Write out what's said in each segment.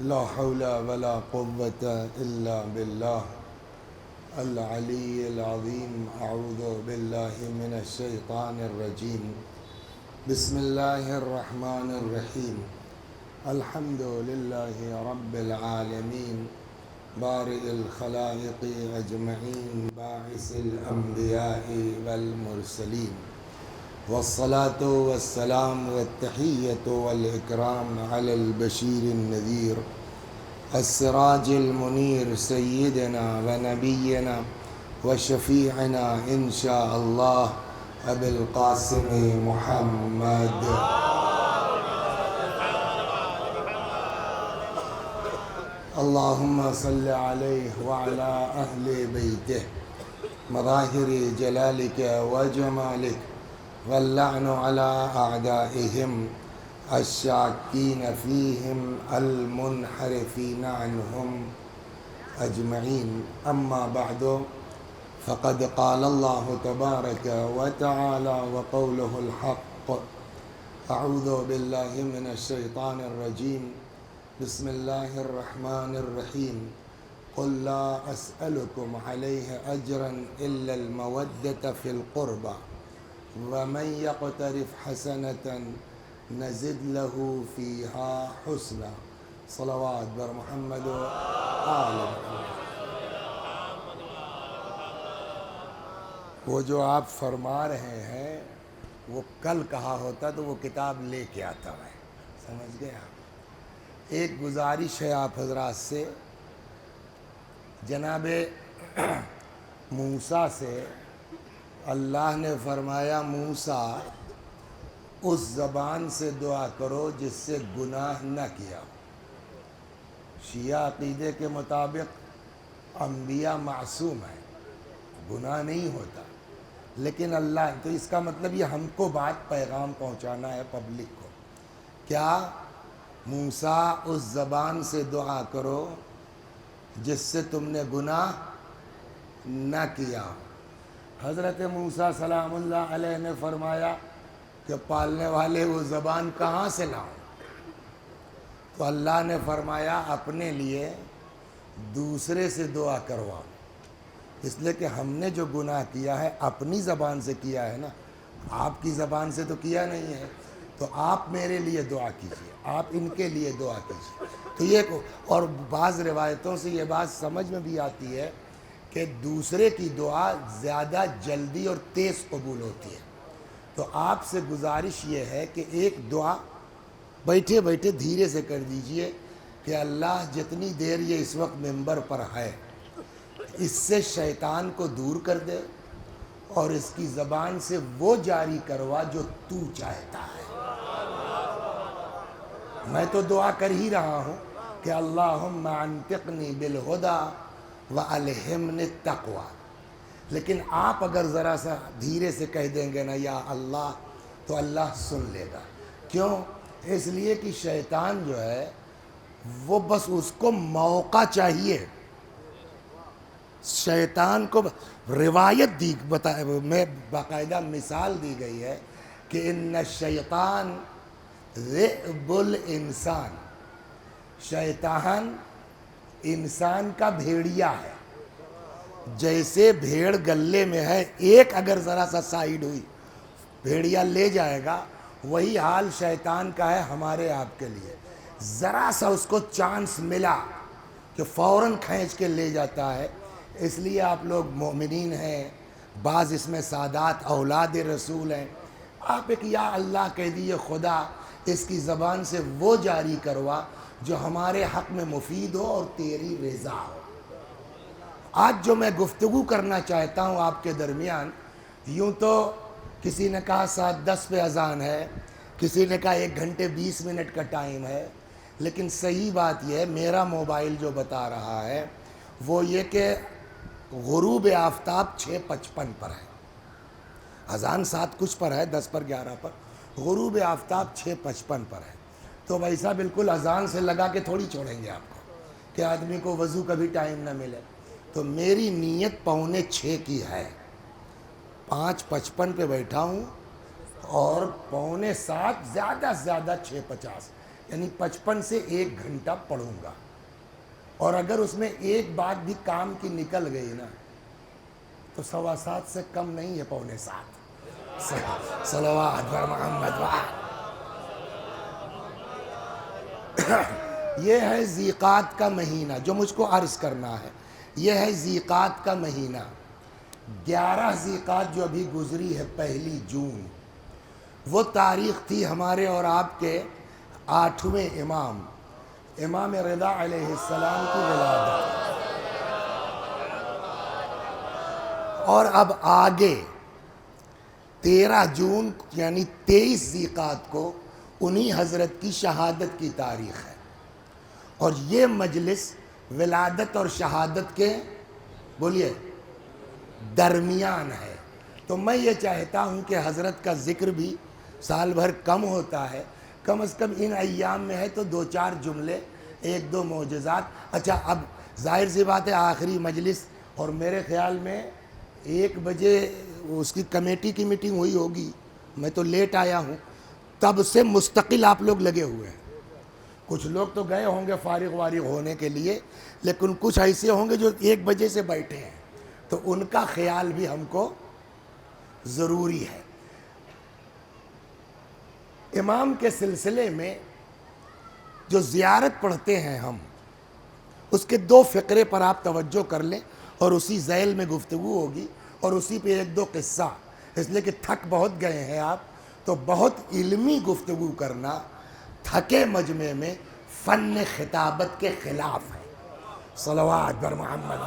لا حول ولا قوة إلا بالله العلي العظيم. أعوذ بالله من الشيطان الرجيم. بسم الله الرحمن الرحيم. الحمد لله رب العالمين، بارئ الخلائق أجمعين، باعث الأنبياء والمرسلين، والصلاة والسلام والتحية والإكرام على البشير النذير السراج المنير سيدنا ونبينا وشفيعنا إن شاء الله أبي القاسم محمد. اللهم صل عليه وعلى أهل بيته مظاهر جلالك وجمالك، واللعن على أعدائهم الشاكين فيهم المنحرفين عنهم أجمعين. أما بعد، فقد قال الله تبارك وتعالى وقوله الحق: أعوذ بالله من الشيطان الرجيم. بسم الله الرحمن الرحيم. قل لا أسألكم عليه أجرا إلا المودة في القربى، ومن يقترف حسنة نزد له فيها حسنا. صلوات بر محمد و آل محمد. وہ جو آپ فرما رہے ہیں وہ کل کہا ہوتا تو وہ کتاب لے کے آتا ہے. سمجھ گئے آپ؟ ایک گزارش ہے آپ حضرات سے. جناب موسیٰ سے اللہ نے فرمایا موسیٰ اس زبان سے دعا کرو جس سے گناہ نہ کیا ہو. شیعہ عقیدے کے مطابق انبیاء معصوم ہیں، گناہ نہیں ہوتا، لیکن اللہ تو اس کا مطلب یہ ہم کو بات پیغام پہنچانا ہے پبلک کو. کیا موسیٰ اس زبان سے دعا کرو جس سے تم نے گناہ نہ کیا ہو. حضرت موسیٰ سلام اللہ علیہ نے فرمایا کہ پالنے والے وہ زبان کہاں سے لاؤں؟ تو اللہ نے فرمایا اپنے لیے دوسرے سے دعا کرواؤ، اس لیے کہ ہم نے جو گناہ کیا ہے اپنی زبان سے کیا ہے نا، آپ کی زبان سے تو کیا نہیں ہے. تو آپ میرے لیے دعا کیجئے، آپ ان کے لیے دعا کیجئے. تو یہ اور بعض روایتوں سے یہ بات سمجھ میں بھی آتی ہے کہ دوسرے کی دعا زیادہ جلدی اور تیز قبول ہوتی ہے. تو آپ سے گزارش یہ ہے کہ ایک دعا بیٹھے بیٹھے دھیرے سے کر دیجئے کہ اللہ جتنی دیر یہ اس وقت ممبر پر ہے اس سے شیطان کو دور کر دے اور اس کی زبان سے وہ جاری کروا جو تو چاہتا ہے. میں تو دعا کر ہی رہا ہوں کہ اللہم انطقنی بالہدی والہمنی التقوی، لیکن آپ اگر ذرا سا دھیرے سے کہہ دیں گے نا یا اللہ تو اللہ سن لے گا. کیوں؟ اس لیے کہ شیطان جو ہے وہ بس اس کو موقع چاہیے. شیطان کو روایت دی میں باقاعدہ مثال دی گئی ہے کہ ان الشیطان ذئب الانسان، شیطان انسان کا بھیڑیا ہے. جیسے بھیڑ گلے میں ہے، ایک اگر ذرا سا سائیڈ ہوئی بھیڑیا لے جائے گا، وہی حال شیطان کا ہے ہمارے آپ کے لیے. ذرا سا اس کو چانس ملا کہ فوراً کھینچ کے لے جاتا ہے. اس لیے آپ لوگ مومنین ہیں، بعض اس میں سادات اولاد رسول ہیں، آپ ایک یا اللہ کہہ دیئے، خدا اس کی زبان سے وہ جاری کروا جو ہمارے حق میں مفید ہو اور تیری رضا ہو. آج جو میں گفتگو کرنا چاہتا ہوں آپ کے درمیان، یوں تو کسی نے کہا 7:10 پہ اذان ہے، کسی نے کہا 1 گھنٹے 20 منٹ کا ٹائم ہے، لیکن صحیح بات یہ ہے میرا موبائل جو بتا رہا ہے وہ یہ کہ غروب آفتاب 6:55 پر ہے. اذان 7 کچھ پر ہے، 10 پر 11 پر، غروب آفتاب 6:55 پر ہے. تو ویسا بالکل اذان سے لگا کے تھوڑی چھوڑیں گے آپ کو کہ آدمی کو وضو کا بھی ٹائم نہ ملے. تو میری نیت 6:45 کی ہے، 5:55 پہ بیٹھا ہوں اور 6:45 زیادہ سے زیادہ 6:50. یعنی 55 سے 1 گھنٹہ پڑھوں گا، اور اگر اس میں ایک بات بھی کام کی نکل گئی نا تو 7.25 سے کم نہیں ہے، 6.25۔ صلوات بر محمد یہ ہے ذیقات کا مہینہ جو مجھ کو عرض کرنا ہے، یہ ہے ذیقات کا مہینہ۔ 11 ذیقات جو ابھی گزری ہے 1 جون، وہ تاریخ تھی ہمارے اور آپ کے 8ویں امام رضا علیہ السلام کی ولادت۔ اور اب آگے 13 جون یعنی 23 ذیقات کو انہی حضرت کی شہادت کی تاریخ ہے، اور یہ مجلس ولادت اور شہادت کے بولیے درمیان ہے۔ تو میں یہ چاہتا ہوں کہ حضرت کا ذکر بھی سال بھر کم ہوتا ہے، کم از کم ان ایام میں ہے تو 2-4 جملے، 1-2 معجزات۔ اچھا اب ظاہر سی بات ہے آخری مجلس، اور میرے خیال میں 1 بجے اس کی کمیٹی کی میٹنگ ہوئی ہوگی، میں تو لیٹ آیا ہوں، تب سے مستقل آپ لوگ لگے ہوئے ہیں۔ کچھ لوگ تو گئے ہوں گے فارغ وارغ ہونے کے لیے، لیکن کچھ ایسے ہوں گے جو 1 بجے سے بیٹھے ہیں، تو ان کا خیال بھی ہم کو ضروری ہے۔ امام کے سلسلے میں جو زیارت پڑھتے ہیں ہم، اس کے 2 فقرے پر آپ توجہ کر لیں، اور اسی ذیل میں گفتگو ہوگی، اور اسی پہ 1-2 قصہ، اس لیے کہ تھک بہت گئے ہیں آپ، تو بہت علمی گفتگو کرنا تھکے مجمع میں فن خطابت کے خلاف ہے۔ صلوات بر محمد۔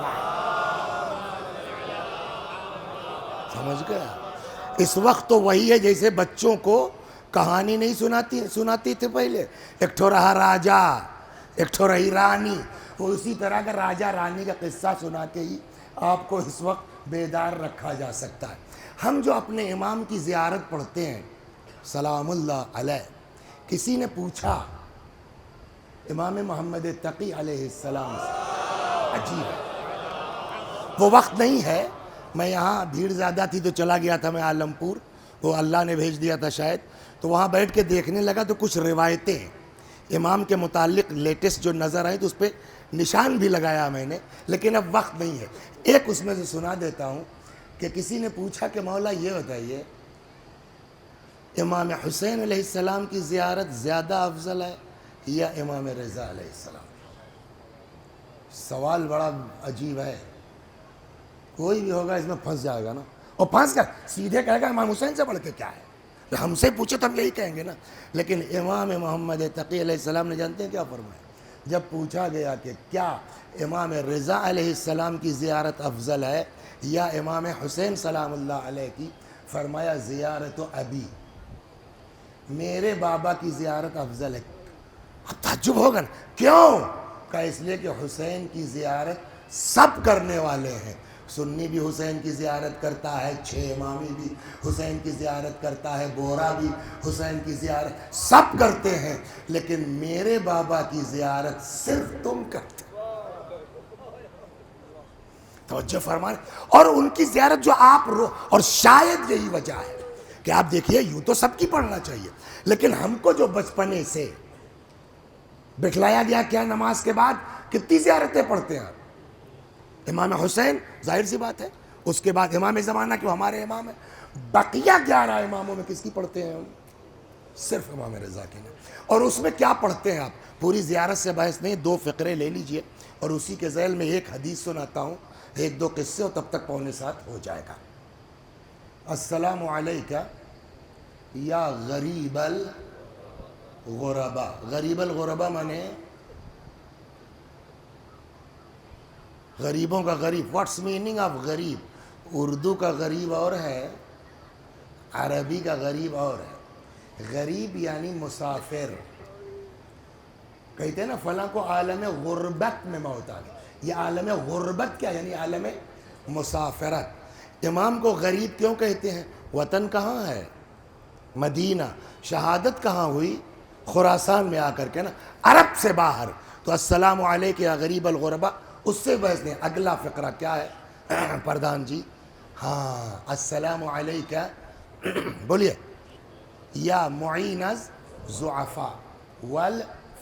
سمجھ گیا؟ اس وقت تو وہی ہے جیسے بچوں کو کہانی نہیں سناتی تھے پہلے، ایک ٹھو رہا راجا، ایک ٹھو رہی رانی، وہ اسی طرح کا راجہ رانی کا قصہ سنا کے ہی آپ کو اس وقت بیدار رکھا جا سکتا ہے۔ ہم جو اپنے امام کی زیارت پڑھتے ہیں سلام اللہ علیہ، کسی نے پوچھا امام محمد تقی علیہ السلام سے، عجیب ہے، وہ وقت نہیں ہے، میں یہاں بھیڑ زیادہ تھی تو چلا گیا تھا میں عالمپور، وہ اللہ نے بھیج دیا تھا شاید، تو وہاں بیٹھ کے دیکھنے لگا تو کچھ روایتیں امام کے متعلق لیٹسٹ جو نظر آئی تو اس پہ نشان بھی لگایا میں نے، لیکن اب وقت نہیں ہے۔ ایک اس میں سے سنا دیتا ہوں کہ کسی نے پوچھا کہ مولا یہ بتائیے امام حسین علیہ السلام کی زیارت زیادہ افضل ہے یا امام رضا علیہ السلام؟ سوال بڑا عجیب ہے، کوئی بھی ہوگا اس میں پھنس جائے گا نا، اور پھنس کر سیدھے کہے گا امام حسین سے بڑھ کے کیا ہے، ہم سے پوچھے تو ہم یہی کہیں گے نا۔ لیکن امام محمد تقی علیہ السلام نے جانتے ہیں کیا فرمایا؟ جب پوچھا گیا کہ کیا امام رضا علیہ السلام کی زیارت افضل ہے یا امام حسین سلام اللہ علیہ کی، فرمایا زیارت ابی، میرے بابا کی زیارت افضل ہے۔ اب تعجب ہوگا نا، کیوں؟ کہ اس لیے کہ حسین کی زیارت سب کرنے والے ہیں، سنی بھی حسین کی زیارت کرتا ہے، 6 امامی بھی حسین کی زیارت کرتا ہے، بورا بھی حسین کی زیارت، سب کرتے ہیں، لیکن میرے بابا کی زیارت صرف تم کرتے ہو۔ توجہ فرمائیں، اور ان کی زیارت جو آپ اور شاید یہی وجہ ہے کہ آپ دیکھیے یوں تو سب کی پڑھنا چاہیے، لیکن ہم کو جو بچپنے سے بٹھلایا گیا کیا نماز کے بعد کتنی زیارتیں پڑھتے ہیں آپ؟ امام حسین ظاہر سی بات ہے، اس کے بعد امام زمانہ کیوں ہمارے امام ہیں، بقیہ 11 اماموں میں کس کی پڑھتے ہیں ہم؟ صرف امام رضا کی نے۔ اور اس میں کیا پڑھتے ہیں آپ؟ پوری زیارت سے بحث نہیں، 2 فقرے لے لیجئے، اور اسی کے ذیل میں ایک حدیث سناتا ہوں، 1-2 قصے، اور تب تک 6:45 ہو جائے گا۔ السلام علیکہ یا غریب الغربا، غریب الغربا مانے غریبوں کا غریب۔ واٹس میننگ آف غریب؟ اردو کا غریب اور ہے، عربی کا غریب اور ہے۔ غریب یعنی مسافر، کہتے ہیں نا فلاں کو عالم غربت میں موت آ گئی، یہ عالم غربت کیا یعنی عالم مسافرت۔ امام کو غریب کیوں کہتے ہیں؟ وطن کہاں ہے؟ مدینہ۔ شہادت کہاں ہوئی؟ خراسان میں آ کر کے نا، عرب سے باہر۔ تو السلام علیکہ یا غریب الغربا، اس سے بحث نہیں۔ اگلا فقرہ کیا ہے پردھان جی؟ ہاں، السلام علیکہ بولیے، یا معین الضعفاء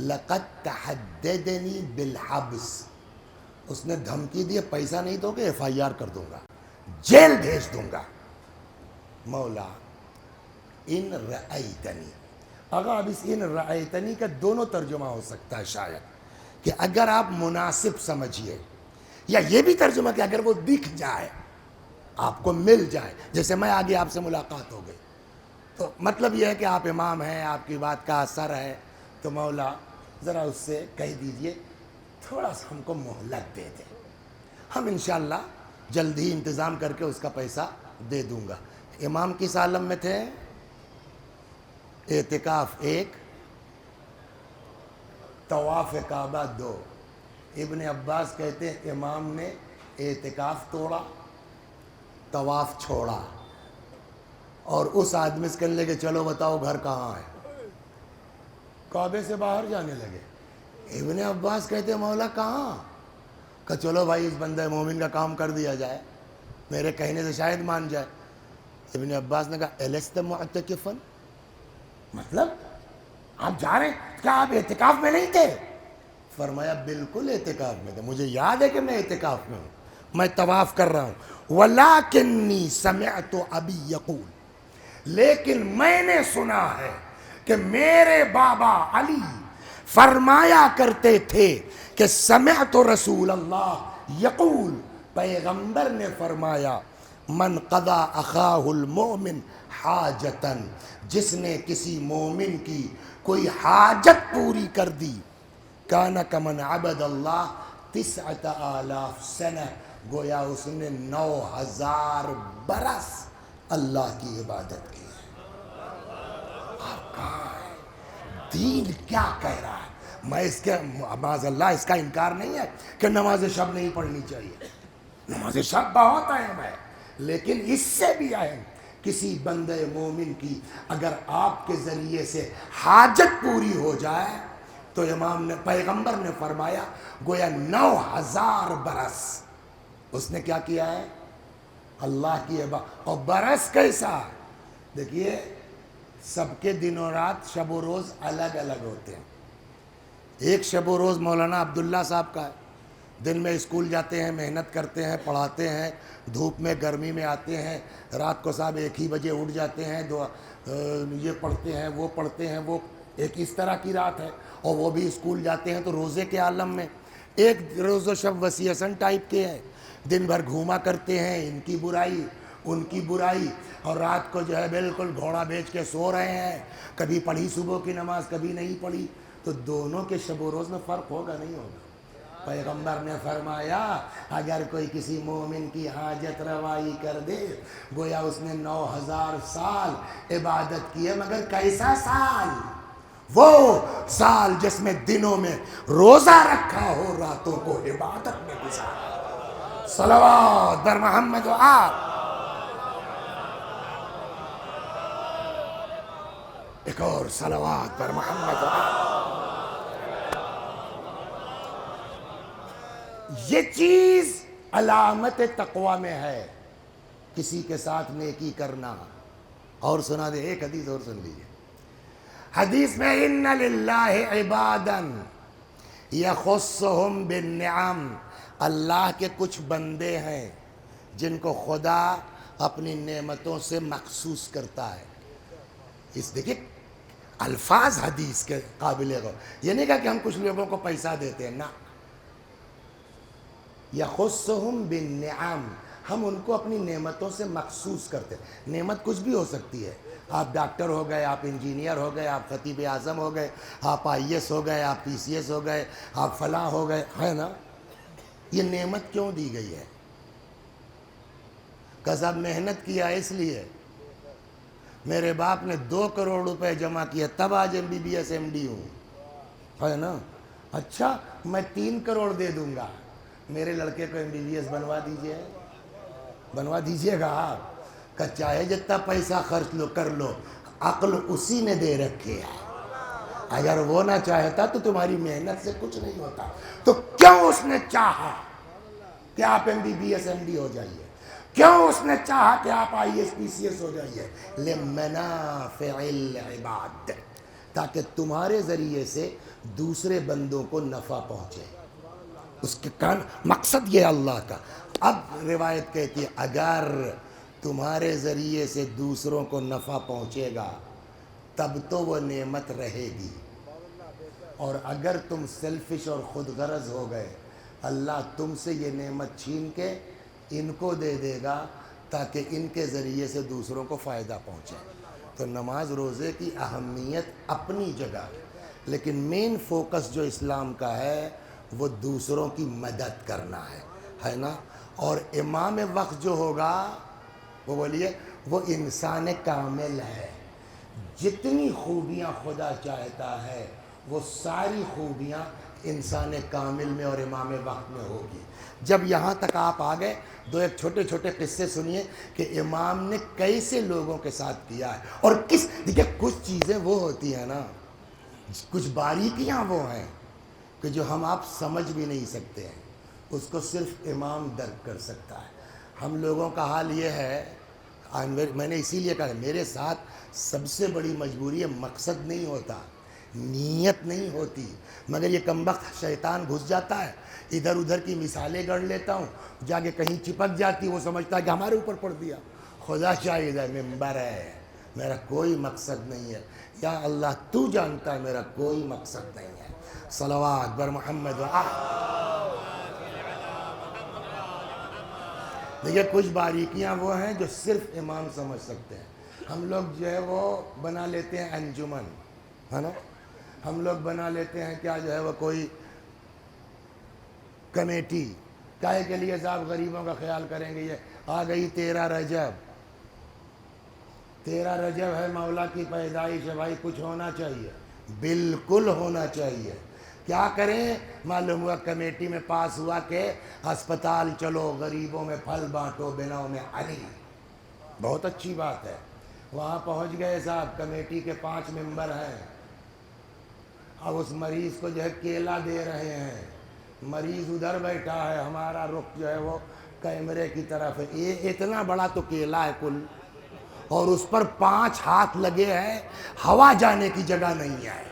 لقد تحددنی بالحبس، اس نے دھمکی دی پیسہ نہیں دو گے FIR کر دوں گا، جیل بھیج دوں گا۔ مولا ان رأیتنی، اگر اب اس ان رأیتنی کا دونوں ترجمہ ہو سکتا ہے شاید، کہ اگر آپ مناسب سمجھیے، یا یہ بھی ترجمہ کہ اگر وہ دکھ جائے، آپ کو مل جائے، جیسے میں آگے آپ سے ملاقات ہو گئی، تو مطلب یہ ہے کہ آپ امام ہیں، آپ کی بات کا اثر ہے، تو مولا ذرا اس سے کہہ دیجئے تھوڑا سا ہم کو مہلت دے دیں، ہم انشاءاللہ جلد ہی انتظام کر کے اس کا پیسہ دے دوں گا۔ امام کس عالم میں تھے؟ اعتکاف 1، طواف کعبہ 2۔ ابن عباس کہتے ہیں امام نے اعتکاف توڑا، طواف چھوڑا، اور اس آدمی سے کہنے لگے چلو بتاؤ گھر کہاں ہے، کعبے سے باہر جانے لگے۔ ابن عباس کہتے ہیں مولا کہاں؟ کہ چلو بھائی اس بندہ مومن کا کام کر دیا جائے، میرے کہنے سے شاید مان جائے۔ ابن عباس نے کہا الست معتکفا، مطلب آپ جا رہے ہیں، کیا آپ اعتکاف میں نہیں تھے؟ فرمایا بالکل اعتکاف میں تھے، مجھے یاد ہے کہ میں اعتکاف میں ہوں، میں طواف کر رہا ہوں۔ وَلَكِنِّي سَمِعْتُ أَبِي يَقُولُ، لیکن میں نے سنا ہے کہ میرے بابا علی فرمایا کرتے تھے کہ سمعت رسول اللہ یقول، پیغمبر نے فرمایا من قضا اخاہ المؤمن حاجتاً، جس نے کسی مومن کی کوئی حاجت پوری کر دی، کان کمن عبد اللہ 9,000 سنہ، گویا اس نے 9,000 برس اللہ کی عبادت کی۔ آپ کہاں ہے؟ دین کیا کہہ رہا ہے؟ میں اس کے معاذ اللہ اس کا انکار نہیں ہے کہ نماز شب نہیں پڑھنی چاہیے، نماز شب بہت اہم ہے، لیکن اس سے بھی اہم کسی بندے مومن کی اگر آپ کے ذریعے سے حاجت پوری ہو جائے تو امام نے پیغمبر نے فرمایا گویا 9,000 برس اس نے کیا کیا ہے؟ اللہ کی عبادت۔ اور برس کیسا؟ دیکھیے سب کے دن و رات شب و روز الگ الگ ہوتے ہیں۔ ایک شب و روز مولانا عبداللہ صاحب کا ہے، دن میں اسکول جاتے ہیں، محنت کرتے ہیں، پڑھاتے ہیں، دھوپ میں گرمی میں آتے ہیں، رات کو صاحب 1 ہی بجے اٹھ جاتے ہیں، یہ پڑھتے ہیں وہ پڑھتے ہیں، وہ ایک اس طرح کی رات ہے، اور وہ بھی اسکول جاتے ہیں تو روزے کے عالم میں۔ ایک روز و شب وسیع حسن ٹائپ کے ہیں، دن بھر گھوما کرتے ہیں، ان کی برائی ان کی برائی، اور رات کو جو ہے بالکل گھوڑا بیچ کے سو رہے ہیں، کبھی پڑھی صبح کی نماز کبھی نہیں پڑھی، تو دونوں کے شب و روز میں فرق ہوگا نہیں ہوگا؟ پیغمبر نے فرمایا اگر کوئی کسی مومن کی حاجت روائی کر دے گویا اس نے 9,000 سال عبادت کی ہے، مگر کیسا سال؟ وہ سال جس میں دنوں میں روزہ رکھا ہو، راتوں کو عبادت میں گزارا۔ صلوات بر محمد و آل۔ ایک اور صلوات پر محمد و آل۔ یہ چیز علامت تقوی میں ہے، کسی کے ساتھ نیکی کرنا۔ اور سنا دے ایک حدیث اور سن لیجیے، حدیث میں ان للہ عبادا یخصہم بالنعم، اللہ کے کچھ بندے ہیں جن کو خدا اپنی نعمتوں سے مخصوص کرتا ہے۔ اس دیکھیں الفاظ حدیث کے قابل غور، یہ نہیں کہا کہ ہم کچھ لوگوں کو پیسہ دیتے ہیں، نہ، یخصہم بالنعم، ہم ان کو اپنی نعمتوں سے مخصوص کرتے ہیں۔ نعمت کچھ بھی ہو سکتی ہے، آپ ڈاکٹر ہو گئے، آپ انجینئر ہو گئے، آپ خطیب اعظم ہو گئے، آپ IAS ہو گئے، آپ PCS ہو گئے، آپ فلاں ہو گئے، ہے نا؟ یہ نعمت کیوں دی گئی ہے؟ کہ صاحب محنت کیا اس لیے، میرے باپ نے 2 کروڑ روپے جمع کیا تب آج MBBS MD ہوں، ہے نا؟ اچھا میں 3 کروڑ دے دوں گا، میرے لڑکے کو MBBS بنوا دیجئے گا آپ، کہ چاہے جتنا پیسہ خرچ لو کر لو، عقل اسی نے دے رکھی ہے، اگر وہ نہ چاہتا تو تمہاری محنت سے کچھ نہیں ہوتا۔ تو کیوں اس نے چاہا کہ آپ MBBS MD ہو جائیے؟ کیوں اس نے چاہا کہ آپ IAS PCS ہو جائیے؟ لمنافع العباد، تاکہ تمہارے ذریعے سے دوسرے بندوں کو نفع پہنچے. اس کے کان مقصد یہ اللہ کا. اب روایت کہتی ہے اگر تمہارے ذریعے سے دوسروں کو نفع پہنچے گا تب تو وہ نعمت رہے گی، اور اگر تم سیلفش اور خود غرض ہو گئے اللہ تم سے یہ نعمت چھین کے ان کو دے دے گا تاکہ ان کے ذریعے سے دوسروں کو فائدہ پہنچے. تو نماز روزے کی اہمیت اپنی جگہ، لیکن مین فوکس جو اسلام کا ہے وہ دوسروں کی مدد کرنا ہے نا. اور امام وقت جو ہوگا وہ بولیے وہ انسان کامل ہے. جتنی خوبیاں خدا چاہتا ہے وہ ساری خوبیاں انسان کامل میں اور امام وقت میں ہوگی. جب یہاں تک آپ آ گئے دو ایک چھوٹے چھوٹے قصے سنیے کہ امام نے کیسے لوگوں کے ساتھ کیا ہے. اور دیکھیے کچھ چیزیں وہ ہوتی ہیں نا، کچھ باریکیاں وہ ہیں کہ جو ہم آپ سمجھ بھی نہیں سکتے ہیں، اس کو صرف امام درک کر سکتا ہے. ہم لوگوں کا حال یہ ہے، میں نے اسی لیے کہا میرے ساتھ سب سے بڑی مجبوری ہے مقصد نہیں ہوتا، نیت نہیں ہوتی، مگر یہ کمبخت شیطان گھس جاتا ہے، ادھر ادھر کی مثالیں گڑھ لیتا ہوں، جا کے کہیں چپک جاتی، وہ سمجھتا ہے کہ ہمارے اوپر پڑ دیا. خدا شاہد ہے ممبر ہے، میرا کوئی مقصد نہیں ہے. یا اللہ تو جانتا ہے میرا کوئی مقصد نہیں ہے. صلوات بر محمد و دیکھیے کچھ باریکیاں وہ ہیں جو صرف امام سمجھ سکتے ہیں. ہم لوگ جو ہے وہ بنا لیتے ہیں انجمن، ہے نا، ہم لوگ بنا لیتے ہیں کیا جو ہے وہ کوئی کمیٹی، کاہے کے لیے صاحب غریبوں کا خیال کریں گے. یہ آ گئی 13 رجب، 13 رجب ہے مولا کی پیدائش ہے، بھائی کچھ ہونا چاہیے، بالکل ہونا چاہیے. کیا کریں؟ معلوم ہوا کمیٹی میں پاس ہوا کہ ہسپتال چلو، غریبوں میں پھل بانٹو بناؤ میں علی. بہت اچھی بات ہے. وہاں پہنچ گئے صاحب، کمیٹی کے 5 ممبر ہیں. اب اس مریض کو جو ہے کیلا دے رہے ہیں، مریض ادھر بیٹھا ہے، ہمارا رخ جو ہے وہ کیمرے کی طرف ہے. یہ اتنا بڑا تو کیلا ہے کل، اور اس پر 5 ہاتھ لگے ہیں، ہوا جانے کی جگہ نہیں ہے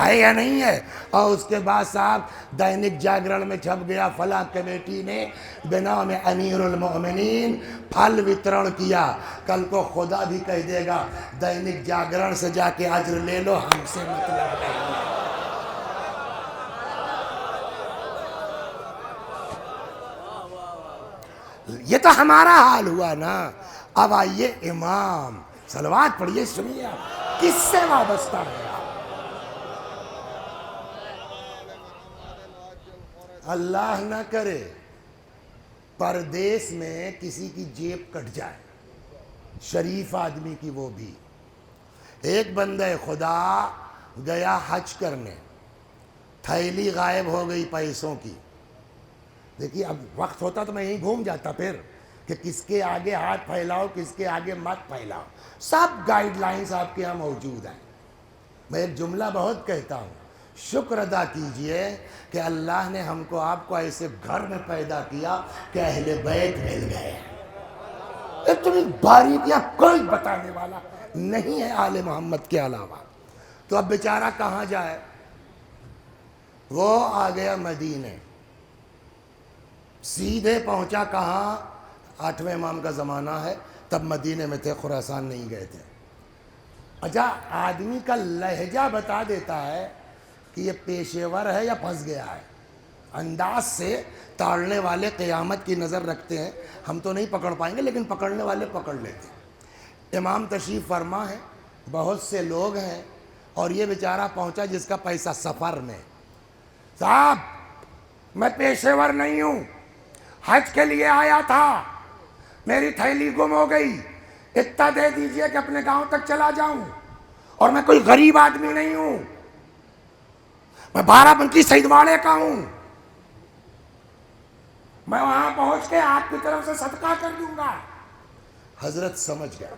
یا نہیں ہے. اور اس کے بعد صاحب دینک جاگرن میں چھپ گیا فلاں کمیٹی نے بنام امیر المؤمنین پھل وترن کیا. کل کو خدا بھی کہہ دے گا دینک جاگرن سے جا کے اجر لے لو، ہم سے مطلب نہیں. یہ تو ہمارا حال ہوا نا. اب آئیے امام، صلوات پڑھیے، سنیے آپ کس سے وابستہ ہے. اللہ نہ کرے پردیس میں کسی کی جیب کٹ جائے، شریف آدمی کی وہ بھی. ایک بندہ خدا گیا حج کرنے، تھیلی غائب ہو گئی پیسوں کی. دیکھیے اب وقت ہوتا تو میں یہیں گھوم جاتا پھر کہ کس کے آگے ہاتھ پھیلاؤ، کس کے آگے مت پھیلاؤ. سب گائیڈ لائنز آپ کے یہاں موجود ہیں. میں ایک جملہ بہت کہتا ہوں، شکر ادا کیجئے کہ اللہ نے ہم کو آپ کو ایسے گھر میں پیدا کیا کہ اہل بیت مل گئے. اتنی باریکیاں کوئی بتانے والا نہیں ہے آل محمد کے علاوہ. تو اب بیچارہ کہاں جائے؟ وہ آ گیا مدینے، سیدھے پہنچا کہاں؟ 8ویں امام کا زمانہ ہے، تب مدینے میں تھے، خراسان نہیں گئے تھے. اچھا آدمی کا لہجہ بتا دیتا ہے کہ یہ پیشےور ہے یا پھنس گیا ہے. انداز سے تاڑنے والے قیامت کی نظر رکھتے ہیں. ہم تو نہیں پکڑ پائیں گے لیکن پکڑنے والے پکڑ لیتے ہیں. امام تشریف فرما ہے، بہت سے لوگ ہیں، اور یہ بیچارہ پہنچا جس کا پیسہ سفر میں. صاحب میں پیشےور نہیں ہوں، حج کے لیے آیا تھا، میری تھیلی گم ہو گئی، اتنا دے دیجئے کہ اپنے گاؤں تک چلا جاؤں، اور میں کوئی غریب آدمی نہیں ہوں، میں 12 بنکی سیدواڑے کا ہوں، میں وہاں پہنچ کے آپ کی طرف سے صدقہ کر دوں گا. حضرت سمجھ گیا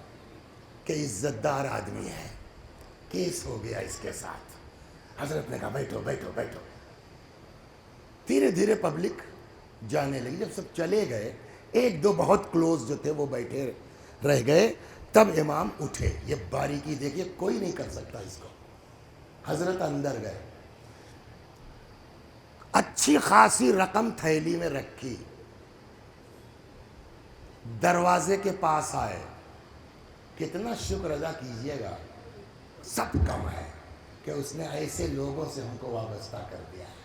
کہ عزت دار آدمی ہے، کیس ہو گیا اس کے ساتھ. حضرت نے کہا بیٹھو بیٹھو بیٹھو. دھیرے دھیرے پبلک جانے لگی. جب سب چلے گئے، ایک دو بہت کلوز جو تھے وہ بیٹھے رہ گئے. تب امام اٹھے. یہ باریکی دیکھیے کوئی نہیں کر سکتا اس کو. حضرت اندر گئے، اچھی خاصی رقم تھیلی میں رکھی، دروازے کے پاس آئے، کتنا شکر ادا کیجئے گا، سب کم ہے کہ اس نے ایسے لوگوں سے ہم کو وابستہ کر دیا ہے۔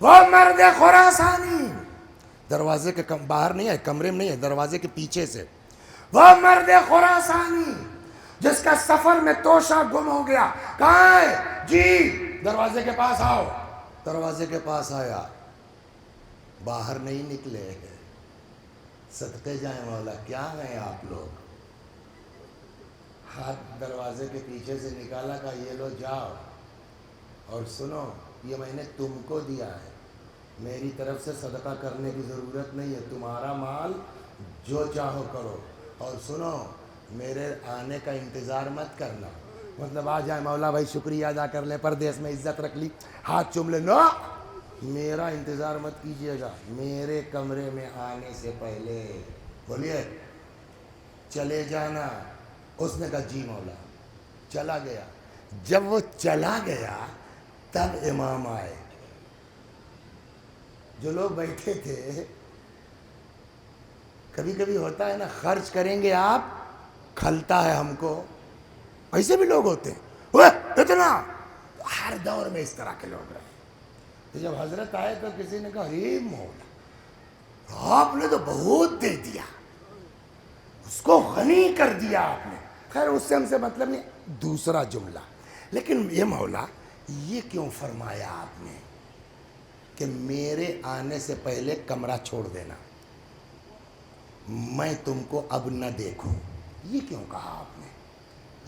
وہ مرد خراسانی، دروازے کے باہر نہیں ہے، کمرے میں نہیں ہے، دروازے کے پیچھے سے، وہ مرد خراسانی جس کا سفر میں توشہ گم ہو گیا، کہاں ہے؟ جی دروازے کے پاس آؤ۔ دروازے کے پاس آیا، باہر نہیں نکلے، صدقے جائیں مولا کیا ہیں آپ لوگ، ہاتھ دروازے کے پیچھے سے نکالا، کہا یہ لو جاؤ، اور سنو یہ میں نے تم کو دیا ہے، میری طرف سے صدقہ کرنے کی ضرورت نہیں ہے، تمہارا مال جو چاہو کرو، اور سنو میرے آنے کا انتظار مت کرنا، مطلب آ جائے مولا بھائی شکریہ ادا کر لیں، پردیس میں عزت رکھ لی، ہاتھ چوم لے، نو میرا انتظار مت کیجیے گا، میرے کمرے میں آنے سے پہلے بولیے چلے جانا۔ اس نے کہا جی مولا، چلا گیا۔ جب وہ چلا گیا تب امام آئے، جو لوگ بیٹھے تھے، کبھی کبھی ہوتا ہے نا خرچ کریں گے آپ کھلتا ہے ہم کو، ایسے بھی لوگ ہوتے ہیں، وہ اتنا، ہر دور میں اس طرح کے لوگ رہے۔ تو جب حضرت آئے تو کسی نے کہا اے مولا آپ نے تو بہت دے دیا، اس کو غنی کر دیا آپ نے۔ خیر اس سے ہم سے مطلب نہیں، دوسرا جملہ، لیکن یہ مولا یہ کیوں فرمایا آپ نے کہ میرے آنے سے پہلے کمرہ چھوڑ دینا، میں تم کو اب نہ دیکھوں، یہ کیوں کہا آپ نے؟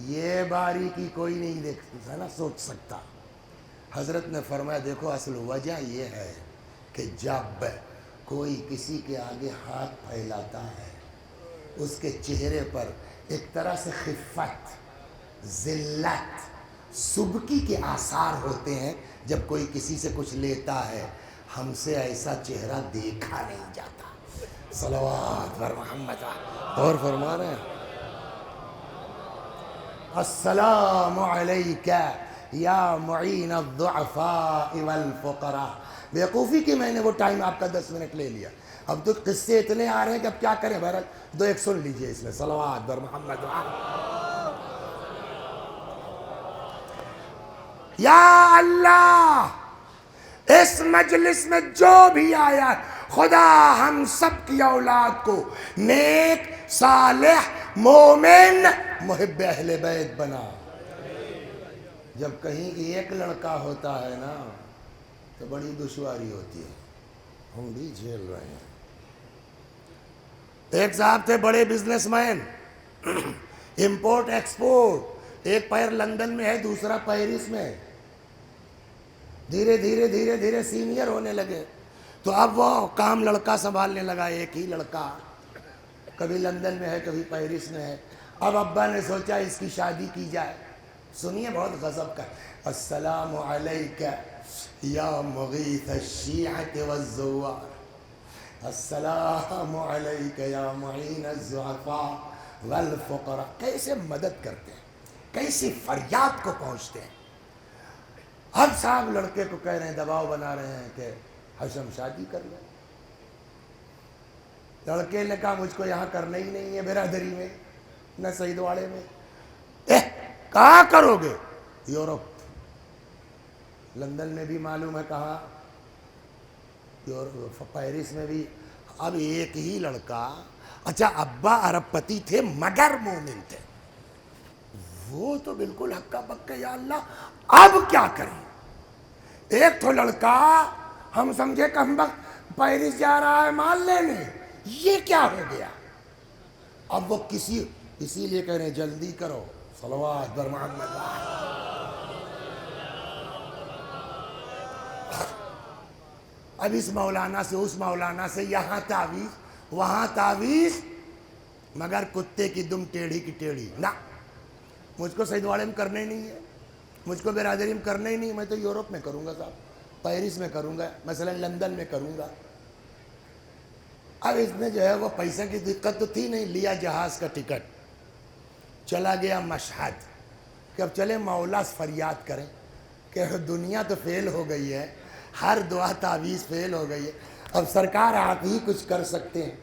یہ باریکی کوئی نہیں دیکھ نا سوچ سکتا۔ حضرت نے فرمایا دیکھو اصل وجہ یہ ہے کہ جب کوئی کسی کے آگے ہاتھ پھیلاتا ہے اس کے چہرے پر ایک طرح سے خفت، ذلت، سبکی کے آثار ہوتے ہیں۔ جب کوئی کسی سے کچھ لیتا ہے ہم سے ایسا چہرہ دیکھا نہیں جاتا۔ صلوات بر محمد، اور فرما رہے ہیں السلام علیکہ یا معین الضعفاء والفقراء۔ بیوقوفی کی میں نے وہ ٹائم آپ کا 10 منٹ لے لیا، اب تو قصے اتنے آ رہے ہیں کہ اب کیا کریں، بہرحال دو ایک سن لیجئے اس میں۔ صلوات بر محمد۔ یا اللہ اس مجلس میں جو بھی آیا خدا ہم سب کی اولاد کو نیک، صالح، مومن، محب اہل بیت بنا۔ جب کہیں ایک لڑکا ہوتا ہے نا تو بڑی دشواری ہوتی ہے، ہم بھی جھیل رہے ہیں۔ ایک صاحب تھے بڑے بزنس مین، امپورٹ ایکسپورٹ، ایک پیر لندن میں ہے دوسرا پیرس میں ہے، دھیرے دھیرے دھیرے دھیرے سینئر ہونے لگے تو اب وہ کام لڑکا سنبھالنے لگا، ایک ہی لڑکا، کبھی لندن میں ہے کبھی پیرس میں ہے۔ اب ابا نے سوچا اس کی شادی کی جائے، سنیے بہت غضب کا، السلام علیکہ یا مغیث الشیعۃ والزوار، السلام علیکہ یا معین الضعفاء والفقراء۔ کیسے مدد کرتے ہیں، کیسی فریاد کو پہنچتے ہیں۔ اب صاحب لڑکے کو کہہ رہے ہیں، دباؤ بنا رہے ہیں کہ حشم شادی کر لیں۔ لڑکے نے کہا مجھ کو یہاں کرنا ہی نہیں ہے برادری میں، نہ سعید واڑے میں۔ کہاں کرو گے؟ یورپ، لندن میں بھی معلوم ہے کہاں، پیرس میں بھی۔ اب ایک ہی لڑکا، اچھا ابا ارب پتی تھے مگر مومن تھے، وہ تو بالکل ہکا بکا، یا اللہ اب کیا کریں؟ ایک تو لڑکا ہم سمجھے کہ ہم وقت پیرس جا رہا ہے مال لینے، یہ کیا ہو گیا؟ اب وہ اسی لیے کہہ رہے ہیں جلدی کرو، صلوات بر محمد۔ اب اس مولانا سے اس مولانا سے، یہاں تعویذ وہاں تعویذ، مگر کتے کی دم ٹیڑھی کی ٹیڑھی۔ نہ مجھ کو سعید واڑے میں کرنا ہی نہیں ہے، مجھ کو برادری میں کرنا ہی نہیں، میں تو یورپ میں کروں گا صاحب، پیرس میں کروں گا، مثلا لندن میں کروں گا۔ اب اس نے جو ہے وہ پیسے کی دقت تو تھی نہیں، لیا جہاز کا ٹکٹ، چلا گیا مشہد۔ کہ اب چلے مولا فریاد کریں کہ دنیا تو فیل ہو گئی ہے، ہر دعا تعویذ فیل ہو گئی ہے، اب سرکار آپ ہی کچھ کر سکتے ہیں۔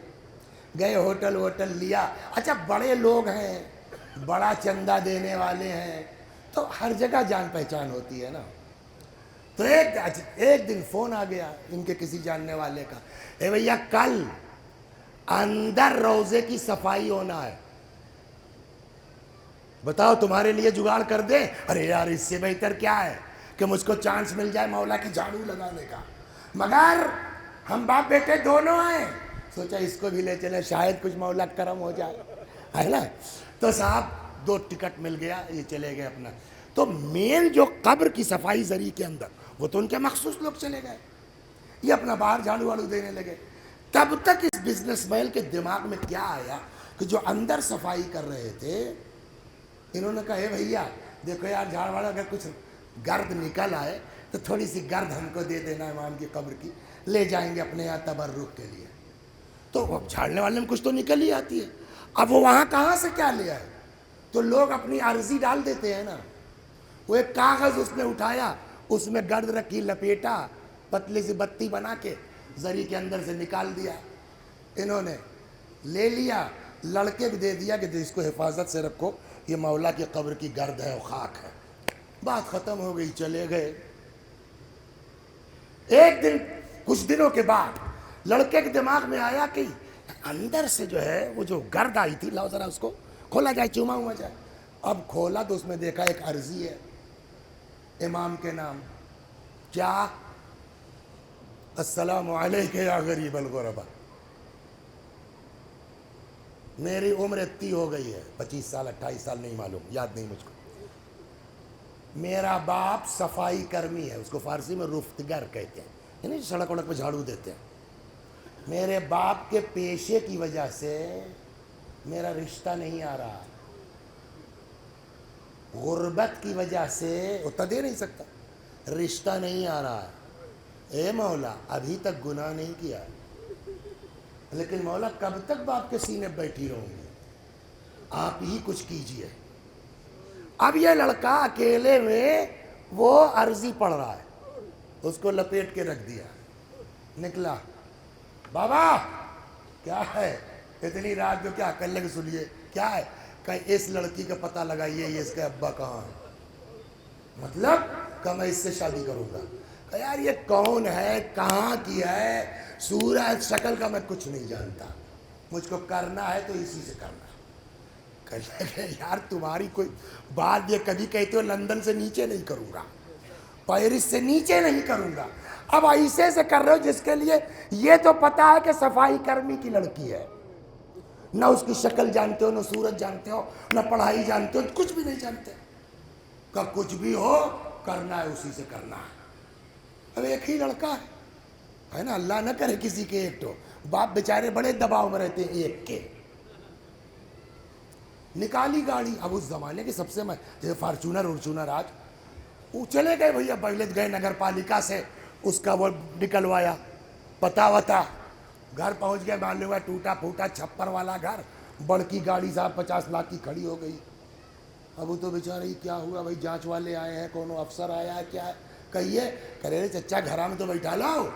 گئے ہوٹل لیا، اچھا بڑے لوگ ہیں، بڑا چندہ دینے والے ہیں، تو ہر جگہ جان پہچان ہوتی ہے نا۔ تو ایک دن فون آ گیا ان کے کسی جاننے والے کا، اے بھیا کل اندر روضے کی صفائی ہونا ہے، بتاؤ تمہارے لیے جگاڑ کر دیں؟ ارے یار اس سے بہتر کیا ہے کہ مجھ کو چانس مل جائے مولا کی جھاڑو لگانے کا، مگر ہم باپ بیٹے دونوں ہیں، سوچا اس کو بھی لے چلے شاید کچھ مولا کرم ہو جائے، ہے نا۔ تو صاحب 2 ٹکٹ مل گیا، یہ چلے گئے اپنا۔ تو مین جو قبر کی صفائی زری کے اندر وہ تو ان کے مخصوص لوگ چلے گئے، یہ اپنا باہر جھاڑو واڑو دینے لگے۔ تب تک اس بزنس مین کے دماغ میں کیا آیا کہ جو اندر صفائی کر رہے تھے انہوں نے کہا اے بھیا دیکھو یار جھاڑ واڑا اگر کچھ گرد نکل آئے تو تھوڑی سی گرد ہم کو دے دینا امام کی قبر کی، لے جائیں گے اپنے یہاں تبرک کے لیے۔ تو اب جھاڑنے والے میں کچھ تو نکل ہی آتی ہے، اب وہ وہاں کہاں سے کیا لے آئے؟ تو لوگ اپنی عرضی ڈال دیتے ہیں نا۔ وہ ایک کاغذ اس نے اٹھایا، اس میں گرد رکھی، لپیٹا، پتلی سی بتی بنا کے زری کے اندر سے نکال دیا، انہوں نے لے لیا، لڑکے بھی دے دیا کہ اس کو حفاظت سے رکھو، یہ مولا کی قبر کی گرد ہے اور خاک ہے۔ بات ختم ہو گئی، چلے گئے۔ ایک دن کچھ دنوں کے بعد لڑکے کے دماغ میں آیا کہ اندر سے جو ہے وہ جو گرد آئی تھی، لاؤ ذرا اس کو کھولا جائے، چوما ہوا جائے۔ اب کھولا تو اس میں دیکھا ایک عرضی ہے امام کے نام، کیا؟ السلام علیک یا غریب الغربا۔ میری عمر اتنی ہو گئی ہے، 25 سال 28 سال نہیں معلوم، یاد نہیں مجھ کو۔ میرا باپ صفائی کرمی ہے، اس کو فارسی میں رفتگر کہتے ہیں، یعنی سڑک وڑک پہ جھاڑو دیتے ہیں۔ میرے باپ کے پیشے کی وجہ سے میرا رشتہ نہیں آ رہا، غربت کی وجہ سے اتنا دے نہیں سکتا، رشتہ نہیں آ رہا ہے۔ اے مولا ابھی تک گناہ نہیں کیا، لیکن مولا کب تک باپ کے سینے بیٹھی رہوں گی، آپ ہی کچھ کیجئے۔ اب یہ لڑکا اکیلے میں وہ عرضی پڑھ رہا ہے، اس کو لپیٹ کے رکھ دیا، نکلا، بابا کیا ہے اتنی رات کو، کیا کر لے کے سنیے کیا ہے؟ کہ اس لڑکی کا پتہ لگائیے یہ اس کے ابا کہاں ہے، مطلب کہ میں اس سے شادی کروں گا۔ کہ یار یہ کون ہے، کہاں کی ہے، صورت شکل کا میں کچھ نہیں جانتا، مجھ کو کرنا ہے تو اسی سے کرنا ہے۔ کہ یار تمہاری کوئی بات، یہ کبھی کہتے ہو لندن سے نیچے نہیں کروں گا، پیرس سے نیچے نہیں کروں گا، اب ایسے سے کر رہے ہو جس کے لیے یہ تو پتا ہے کہ صفائی کرمی کی لڑکی ہے، نہ اس کی شکل جانتے ہو، نہ صورت جانتے ہو، نہ پڑھائی جانتے ہو، کچھ بھی نہیں جانتے، کہ کچھ بھی ہو کرنا ہے اسی سے کرنا ہے۔ اب ایک ہی لڑکا ہے نا، اللہ نہ کرے کسی کے ایک تو، باپ بیچارے بڑے دباؤ میں رہتے ہیں ایک کے۔ نکالی گاڑی، اب اس زمانے کی سب سے جیسے فارچونر ارچونر آج، وہ چلے گئے بھیا بغلت گئے نگر پالیکا سے، اس کا وہ نکلوایا پتا وتا، گھر پہنچ گئے، معلوم ہوا ٹوٹا پھوٹا چھپر والا گھر، بڑکی گاڑی صاحب 50 لاکھ کی کھڑی ہو گئی۔ اب وہ تو بیچارے کیا ہوا بھائی، جانچ والے آئے ہیں، کونو افسر آیا ہے، کیا ہے کہیے، کرے چچا گھرا میں تو بیٹھا لاؤ،